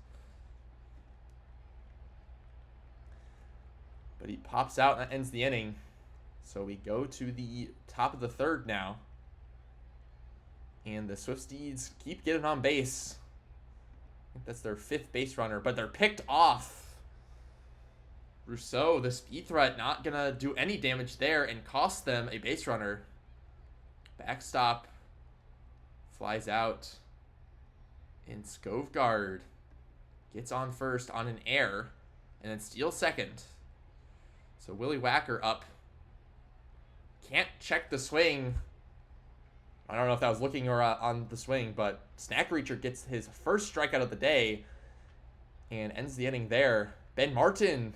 But he pops out and that ends the inning. So we go to the top of the third now. And the Swifties keep getting on base. I think that's their 5th base runner, but they're picked off. Rousseau, the speed threat, not going to do any damage there and cost them a base runner. Backstop flies out. And Skovgaard gets on first on an air and then steals second. So Willie Wacker up. Can't check the swing. I don't know if that was looking or on the swing, but Snack Reacher gets his first strikeout of the day and ends the inning there. Ben Martin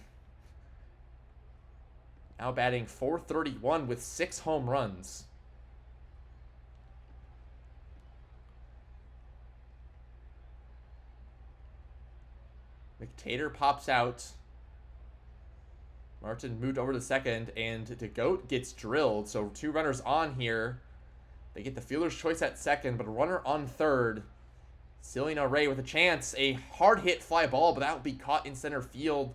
now batting .431 with 6 home runs. McTator pops out. Martin moved over to second, and DeGoat gets drilled. So 2 runners on here. They get the fielder's choice at second, but a runner on third. Celina Ray with a chance. A hard hit fly ball, but that will be caught in center field.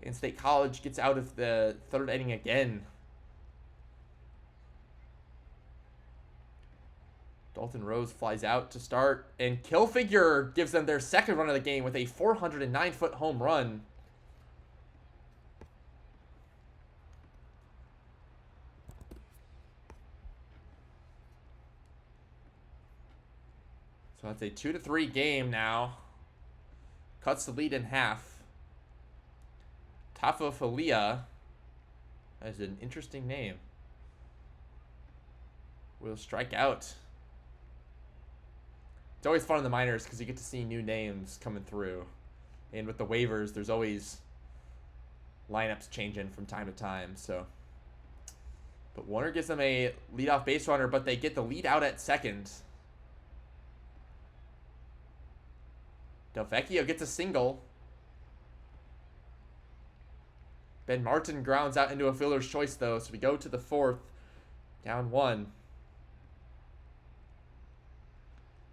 And State College gets out of the 3rd inning again. Dalton Rose flies out to start, and Killfigure gives them their 2nd run of the game with a 409-foot home run. So that's a 2-3 game now. Cuts the lead in half. Tafofilia, that's an interesting name, will strike out. It's always fun in the minors because you get to see new names coming through. And with the waivers, there's always lineups changing from time to time. So, but Warner gives them a leadoff base runner, but they get the lead out at second. Del Vecchio gets a single. Ben Martin grounds out into a fielder's choice, though, so we go to the 4th, down 1.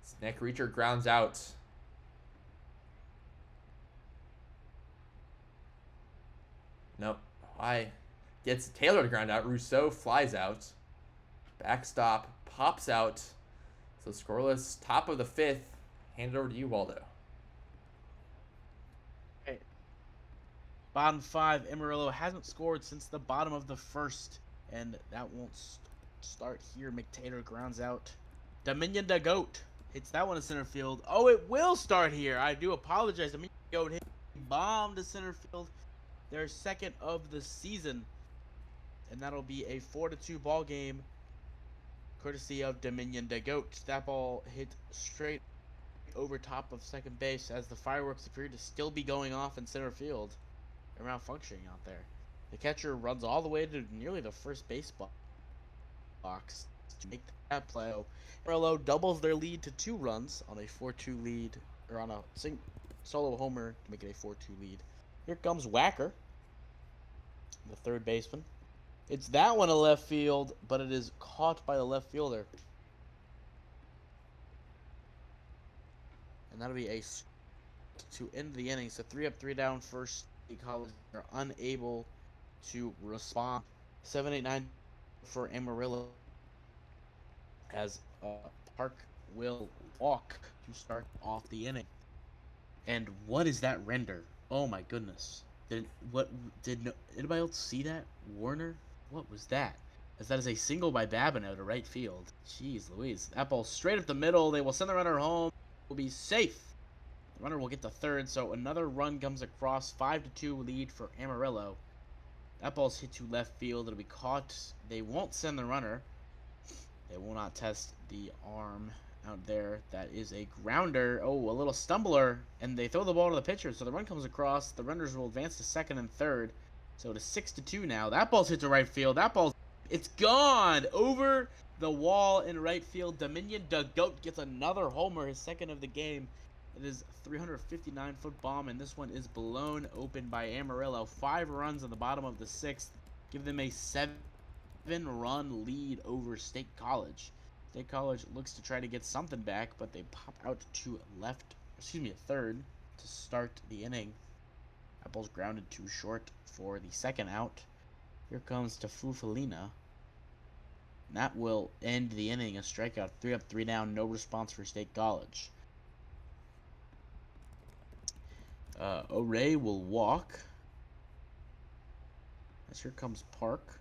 Snack Reacher grounds out. Nope. Why? Gets Taylor to ground out. Rousseau flies out. Backstop pops out. So scoreless, top of the 5th. Hand it over to you, Waldo. Okay. Bottom 5, Amarillo hasn't scored since the bottom of the 1st, and that won't start here. McTator grounds out. Dominion the Goat hits that one to center field. Oh, it will start here. I do apologize. Dominion the Goat hit bomb to center field. Their 2nd of the season, and that'll be a 4-2 ball game, courtesy of Dominion the Goat. That ball hit straight over top of second base as the fireworks appear to still be going off in center field. They're malfunctioning out there. The catcher runs all the way to nearly the first base box to make that play. Amarillo doubles their lead to 2 runs on a 4-2 lead, or on a solo homer to make it a 4-2 lead. Here comes Wacker, the 3rd baseman. It's that one to left field, but it is caught by the left fielder. And that'll be a to end the inning. So 3 up, 3 down. First, College are unable to respond. 7-8-9 for Amarillo as Park will walk to start off the inning. And what is that render? Oh my goodness! Did anybody else see that? Warner, what was that? As that is a single by Babineau to right field. Jeez Louise, that ball straight up the middle. They will send the runner home. Will be safe. The runner will get to 3rd, so another run comes across. 5-2 lead for Amarillo. That ball's hit to left field. It'll be caught. They won't send the runner. They will not test the arm out there. That is a grounder. Oh, a little stumbler, and they throw the ball to the pitcher, so the run comes across. The runners will advance to 2nd and 3rd. So to 6-2 now. That ball's hit to right field. It's gone over the wall in right field. Dominion the Goat gets another homer, his 2nd of the game. It is a 359-foot bomb, and this one is blown open by Amarillo. 5 runs on the bottom of the 6th. Give them a 7-run lead over State College. State College looks to try to get something back, but they pop out to 3rd to start the inning. That ball's grounded too short for the 2nd out. Here comes Tafufalina. And that will end the inning. A strikeout, 3 up, 3 down, no response for State College. O'Ray will walk. As here comes Park.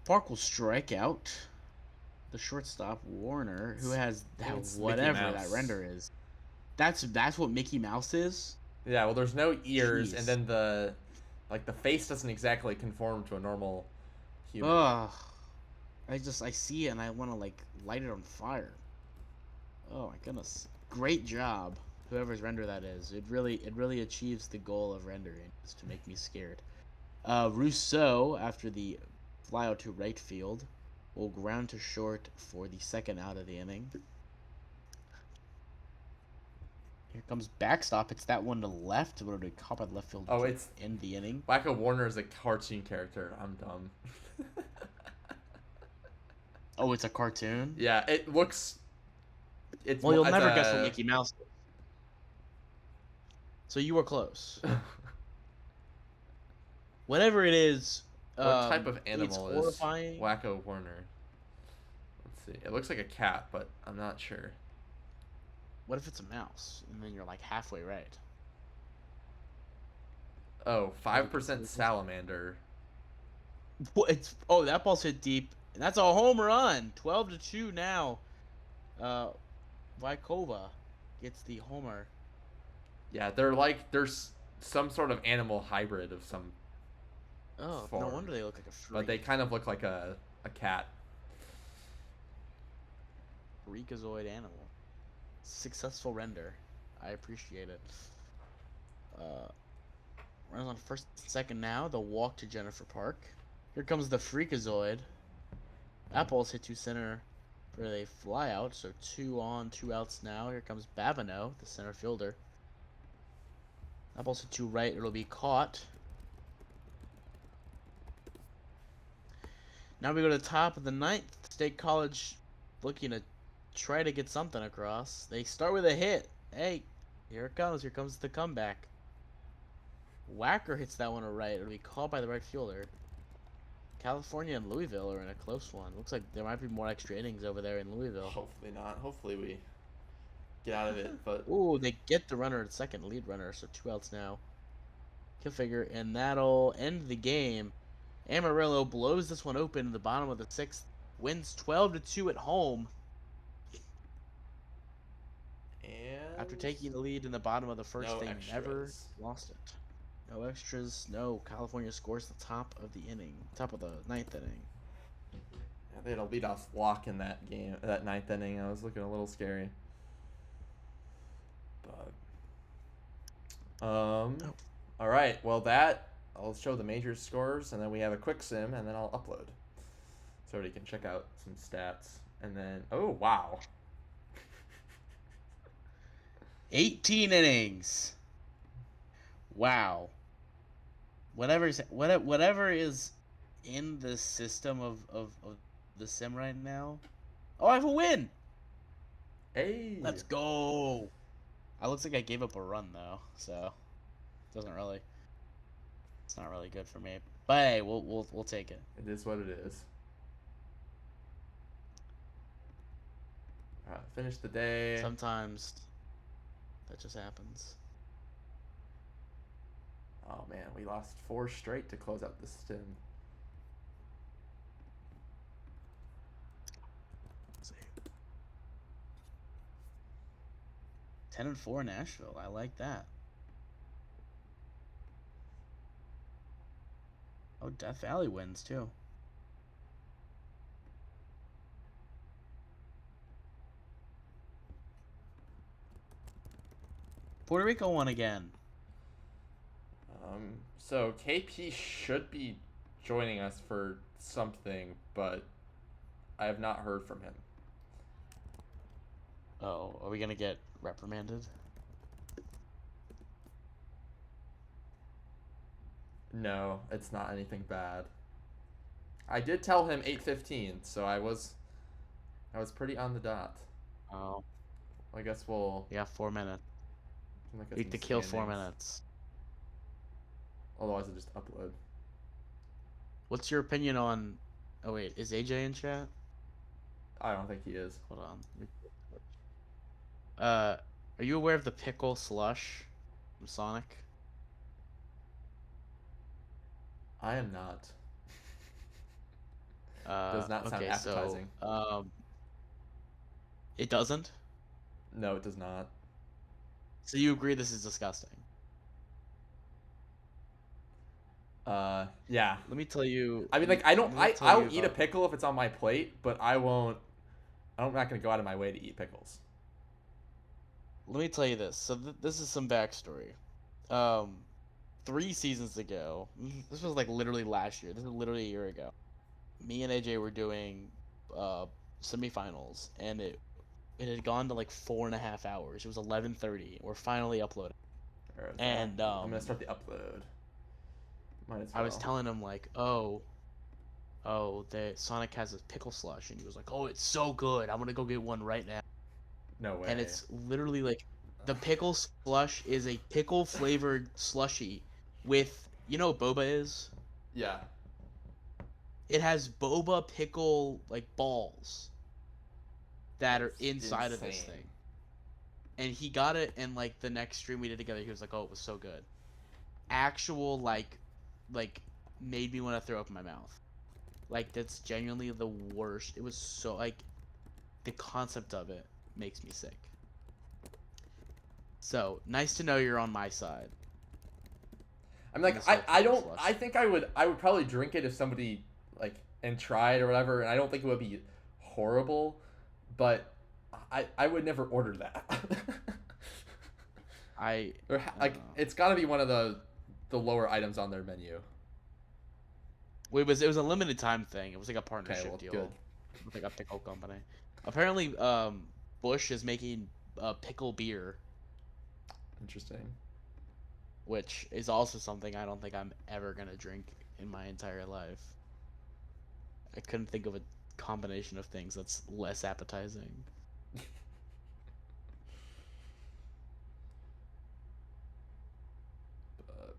Park will strike out the shortstop Warner, who has that It's Mickey whatever Mouse. that render is. That's what Mickey Mouse is. Yeah, well, there's no ears, Jeez. and then the face doesn't exactly conform to a normal human. Ugh. I see it and I want to like light it on fire. Oh my goodness. Great job, whoever's render that is. It really achieves the goal of rendering, is to make me scared. Rousseau, after the fly out to right field, will ground to short for the second out of the inning. Here comes backstop. It's that one to left. What did we call by left field? Oh, it's end the inning. Wacko Warner is a cartoon character. I'm dumb. Oh, it's a cartoon? Yeah, it looks. It's Well, you'll it's never guess what Mickey Mouse is. So you were close. Whatever it is, what type of it's animal is horrifying. Wacko Warner? Let's see. It looks like a cat, but I'm not sure. What if it's a mouse? And then you're like halfway right. Oh, 5% salamander. That ball's hit deep. And that's a home run. 12-2 now. Vykova gets the homer. Yeah, there's some sort of animal hybrid of some Oh, form. no wonder they look like a freak. But they kind of look like a cat. Freakazoid animal. Successful render. I appreciate it. Runs on first and second now. The walk to Jennifer Park. Here comes the Freakazoid. That ball's hit to center for a fly out. So 2 on, 2 outs now. Here comes Babineau, the center fielder. That ball's hit to right. It'll be caught. Now we go to the top of the ninth. State College looking to try to get something across. They start with a hit. Hey, here it comes. Here comes the comeback. Whacker hits that one to right. It'll be called by the right fielder. California and Louisville are in a close one. Looks like there might be more extra innings over there in Louisville. Hopefully not. Hopefully we get out of it. But Ooh, they get the runner at second, lead runner, so 2 outs now. Kill figure, and that'll end the game. Amarillo blows this one open in the bottom of the 6th. Wins 12-2 at home. and After taking the lead in the bottom of the first, no they never extras. lost it. No extras. No. California scores the top of the inning. Top of the 9th inning. Yeah, they had a leadoff walk in that game, that 9th inning. I was looking a little scary. But all right. Well, I'll show the major scores, and then we have a quick sim, and then I'll upload, so you can check out some stats. And then, oh wow, 18 innings. Wow. Whatever is in the system of the sim right now. Oh, I have a win. hey, Let's go. It looks like I gave up a run though, so it's not really good for me. But hey, we'll take it. It is what it is. All right, finish the day. Sometimes that just happens. Oh man, we lost 4 straight to close out the sim. Let's see. 10-4 Nashville. I like that. Oh, Death Valley wins too. Puerto Rico won again. So KP should be joining us for something, but I have not heard from him. Oh, are we gonna get reprimanded? No, it's not anything bad. I did tell him 8:15, so I was pretty on the dot. Oh, I guess we'll you got 4 minutes. look at You some have to kill 4 standings. minutes. Otherwise, I'll just upload. What's your opinion on Oh wait, is AJ in chat? I don't think he is. Hold on. Are you aware of the pickle slush from Sonic? I am not. Does not sound Okay, so appetizing. it doesn't. No, it does not. So you agree this is disgusting? Yeah. Let me tell you. I mean, like, I don't. Let me tell I'll you. eat a pickle if it's on my plate, but I won't. I'm not gonna go out of my way to eat pickles. Let me tell you this. So this is some backstory. Um, 3 seasons ago, this was like literally last year. This is literally a year ago. Me and AJ were doing semifinals, and it had gone to like 4.5 hours. It was 11:30. We're finally uploading, Or and I'm gonna start the upload. Might as I was well. telling him like, the Sonic has this pickle slush, and he was like, oh, it's so good. I'm gonna go get one right now. No way. And it's literally like the pickle slush is a pickle flavored slushy with, you know what boba is? Yeah. It has boba pickle like balls that are That's inside of this insane. thing. And he got it, and like the next stream we did together, he was like, oh, it was so good. Actual like made me want to throw up in my mouth. Like that's genuinely the worst. It was so like the concept of it makes me sick. So nice to know you're on my side. I'm like, This whole I pickle don't. slush. I think I would probably drink it if somebody like and try it or whatever, and I don't think it would be horrible, but I would never order that. I Like it's got to be one of the lower items on their menu. Well, it was a limited time thing. It was like a Okay, partnership well, deal good. with like a pickle company. Apparently, Bush is making pickle beer, Interesting. which is also something I don't think I'm ever gonna drink in my entire life. I couldn't think of a combination of things that's less appetizing. But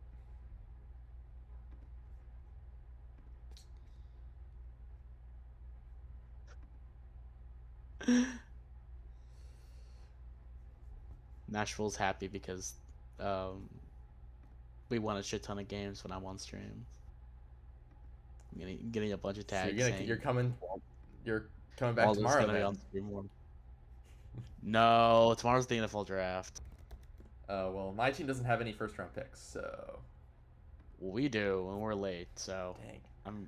Nashville's happy because um, we won a shit ton of games when I'm on stream. Getting a bunch of so tags saying you're coming back Waldo's tomorrow gonna be then. on stream more. No, tomorrow's the NFL draft. Well, my team doesn't have any first round picks, so Well, we do, and we're late, so dang.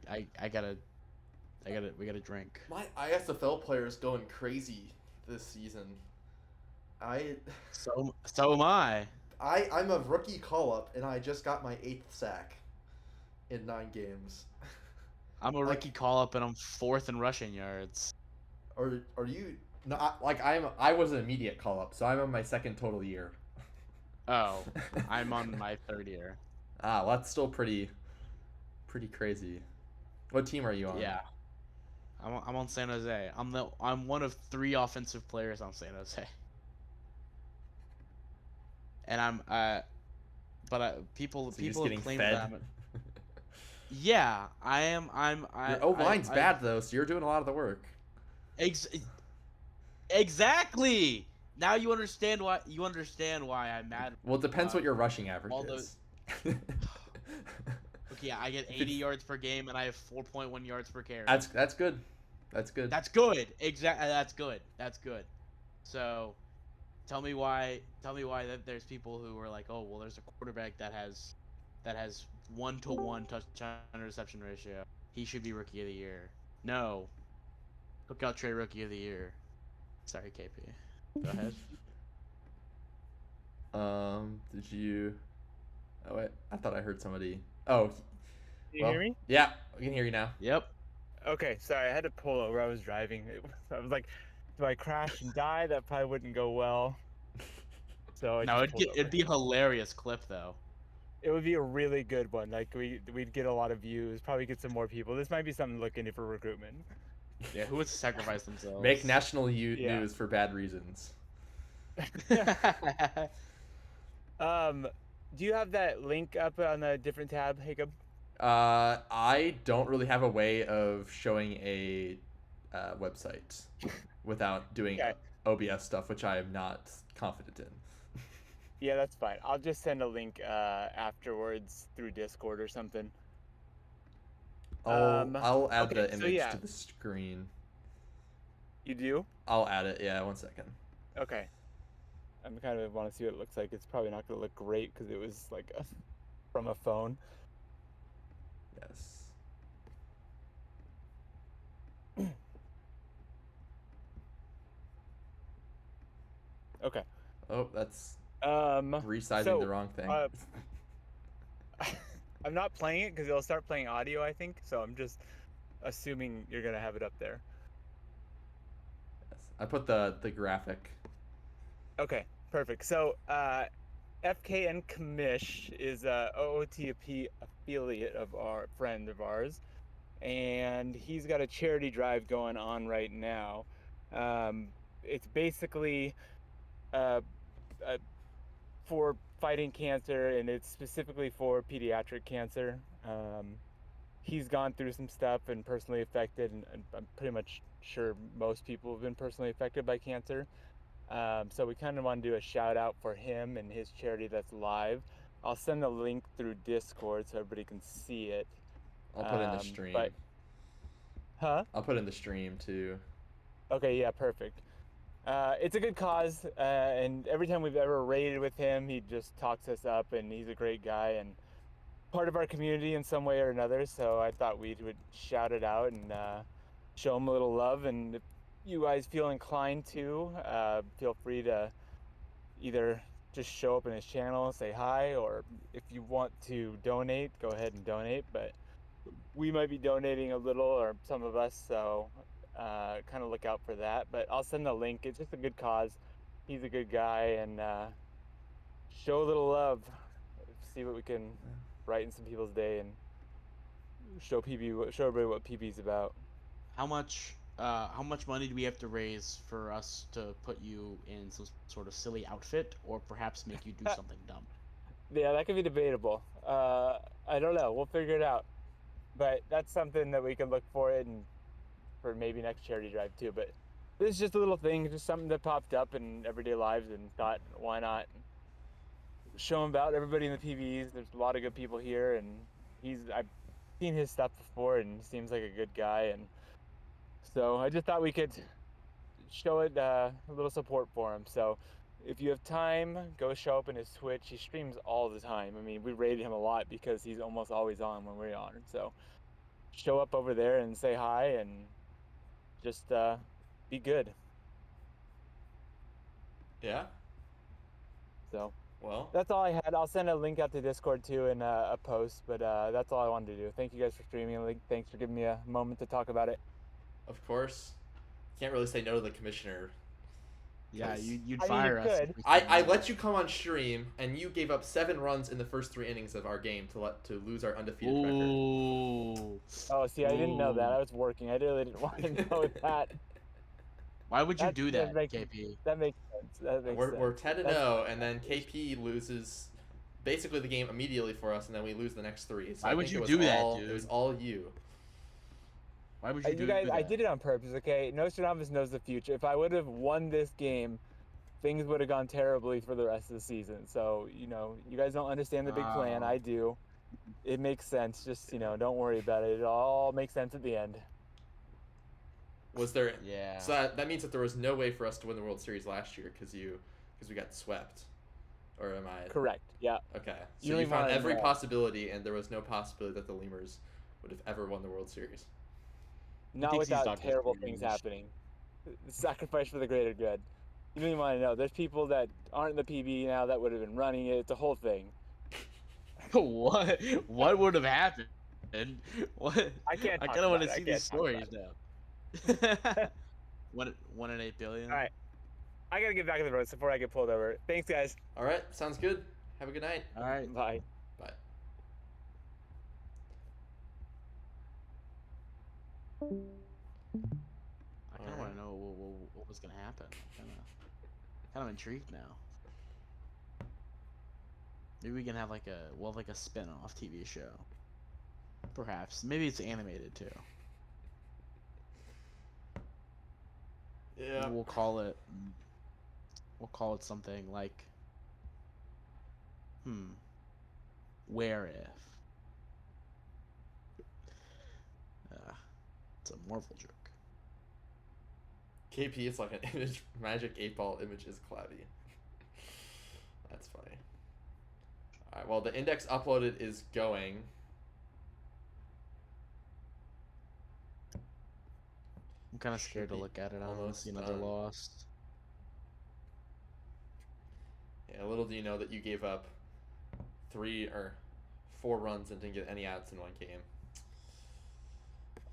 we gotta drink. My ISFL player is going crazy this season. So am I. I'm a rookie call up, and I just got my 8th sack in 9 games. I'm a Like, rookie call up, and I'm fourth in rushing yards. are you? No, I was an immediate call up, so I'm on my 2nd total year. Oh, I'm on my 3rd year. Well, that's still pretty crazy. What team are you on? Yeah, I'm on San Jose. I'm one of 3 offensive players on San Jose. And people So you're just have getting claimed fed. that yeah, I am. Your O line's bad though, so you're doing a lot of the work. Exactly. Now you understand why I'm mad. Well, it depends what your rushing average Waldo- is. Okay, I get 80 yards per game, and I have 4.1 yards per carry. That's good. That's good. That's good. Exactly. That's good. That's good. So, tell me why that there's people who are like, oh, well, there's a quarterback that has 1-to-1 touchdown interception ratio. He should be rookie of the year. No. Cookout Trey rookie of the year. Sorry, KP. Go ahead. Did you? Oh wait, I thought I heard somebody. Oh, Can you hear me? Yeah, we can hear you now. Yep. Okay, sorry, I had to pull over. I was driving. I was like, do I crash and die? That probably wouldn't go well. So I No, just pulled over. it'd be a hilarious clip though. It would be a really good one. Like we'd get a lot of views, probably get some more people. This might be something to look into for recruitment. Yeah, who would sacrifice themselves? Make national Yeah. news for bad reasons. Do you have that link up on a different tab, Hacob? I don't really have a way of showing a website without doing Okay. OBS stuff, which I am not confident in. Yeah, that's fine. I'll just send a link afterwards through Discord or something. I'll add Okay, the so image yeah, to the screen. you do? I'll add it. Yeah, 1 second. Okay. I'm kind of want to see what it looks like. It's probably not going to look great because it was like from a phone. Yes. Okay. Oh, that's Um, resizing the so wrong thing. uh, I'm not playing it because it'll start playing audio, I think. So I'm just assuming you're gonna have it up there. Yes. I put the graphic. Okay, perfect. So FKN Commish is a OOTP affiliate of our friend of ours, and he's got a charity drive going on right now. It's basically uh, uh, for fighting cancer, and it's specifically for pediatric cancer. He's gone through some stuff and personally affected, and I'm pretty much sure most people have been personally affected by cancer. So we kind of want to do a shout out for him and his charity that's live. I'll send a link through Discord so everybody can see it. I'll put in the stream. But huh? I'll put in the stream too. Okay, yeah, perfect. It's a good cause, and every time we've ever raided with him, he just talks us up, and he's a great guy and part of our community in some way or another. So I thought we would shout it out and show him a little love. And if you guys feel inclined to, feel free to either just show up in his channel, say hi, or if you want to donate, go ahead and donate. But we might be donating a little, or some of us, so kind of look out for that. But I'll send the link. It's just a good cause. He's a good guy, and show a little love. See what we can brighten some people's day and show show everybody what PB's about. How much money do we have to raise for us to put you in some sort of silly outfit, or perhaps make you do something dumb? Yeah, that could be debatable. I don't know. We'll figure it out. But that's something that we can look for it and for maybe next charity drive too. But this is just a little thing, just something that popped up in everyday lives and thought, why not show him about everybody in the PVs. There's a lot of good people here, and I've seen his stuff before, and he seems like a good guy, and so I just thought we could show it a little support for him. So if you have time, go show up in his Twitch. He streams all the time. I mean, we rated him a lot because he's almost always on when we're on. So show up over there and say hi and just be good. Yeah. So Well, that's all I had. I'll send a link out to Discord too in a post, but that's all I wanted to do. Thank you guys for streaming. Thanks for giving me a moment to talk about it. of course, can't really say no to the commissioner. Yeah, 'Cause you'd I mean, fire you us. could. if we I said no. let you come on stream, and you gave up 7 runs in the first 3 innings of our game to lose our undefeated record. Ooh. Oh, see, I didn't know that. Ooh. I was working. I really didn't want to know that. Why would you do that, makes KP? that makes sense. That makes We're sense. 10 to That's 0, and then KP loses basically the game immediately for us, and then we lose the next 3. So Why I would think you it was do that, all, dude? It was all you. Why would you do you guys. that? I did it on purpose. Okay, Nostradamus knows the future. If I would have won this game, things would have gone terribly for the rest of the season. So you guys don't understand the big plan. Wow. I do. It makes sense. Just don't worry about it. It all makes sense at the end. Was there? Yeah. So that means that there was no way for us to win the World Series last year because we got swept, or am I? Correct. Yeah. Okay. You So you don't found even every know. possibility, and there was no possibility that the Lemurs would have ever won the World Series. Not thinks he's without Dr. terrible things Strange. happening. Sacrifice for the greater good. You don't even want to know. There's people that aren't in the PB now that would have been running it. It's a whole thing. What? What would have happened? What? I can't I talk kind of want about to it. I see can't these talk about stories now. 1 in 8 billion. All right. I gotta get back on the road before I get pulled over. Thanks, guys. All right. Sounds good. Have a good night. All right. Bye. Bye. I kind of want to know what was gonna happen. I'm kind of intrigued now. Maybe we can have like a spin-off TV show. Perhaps. Maybe it's animated too. Yeah. We'll call it. We'll call it something like. Where if? It's a Marvel joke. KP is like an image. Magic 8-ball image is cloudy. That's funny. All right. Well, the index uploaded is going. I'm kind of Should scared to be look at it. I don't want almost to see another done. loss. Yeah. Little do you know that you gave up 3 or 4 runs and didn't get any outs in one game.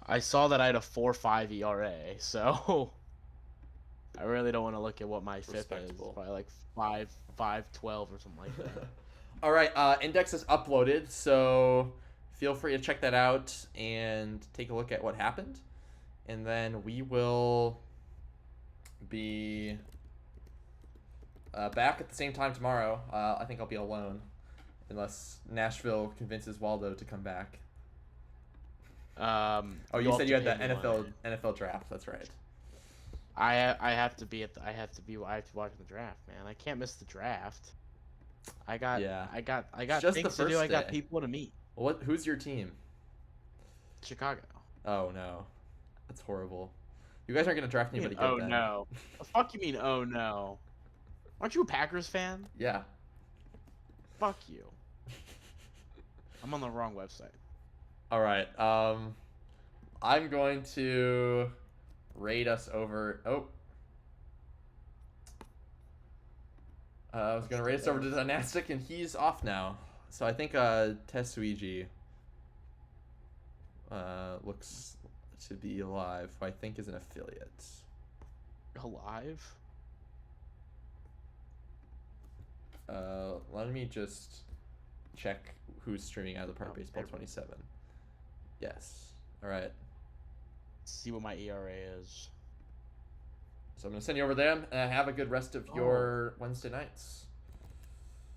I saw that I had a 4.5 ERA, so I really don't want to look at what my FIP is. Respectable. Probably like 5.12 or something like that. All right, index is uploaded, so feel free to check that out and take a look at what happened. And then we will be back at the same time tomorrow. I think I'll be alone, unless Nashville convinces Waldo to come back. Oh, you said you had the NFL draft. That's right. I have to be I have to be watching the draft, man. I can't miss the draft. I got Just things the to do. I first got day. people to meet. Well, who's your team? Chicago. Oh no, that's horrible. You guys aren't gonna draft anybody good Oh then. no. The fuck you mean? Oh no. Aren't you a Packers fan? Yeah. Fuck you. I'm on the wrong website. All right. I'm going to rate us over. Oh. I was gonna rate us over to Dynastic, and he's off now. So I think Tetsuiji looks to be alive, who I think is an affiliate. Alive? Let me just check who's streaming out of the Park Baseball 27. Yes. All right. See what my ERA is. So I'm gonna send you over there. Have a good rest of your Wednesday nights.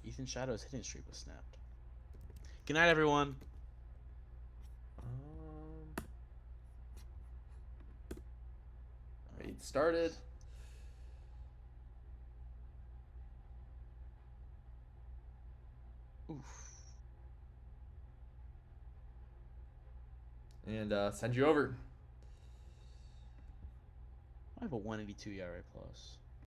Ethan Shadow's hitting streak was snapped. Good night, everyone. Raid started. Oof. And send you over. I have a 182 ERA plus.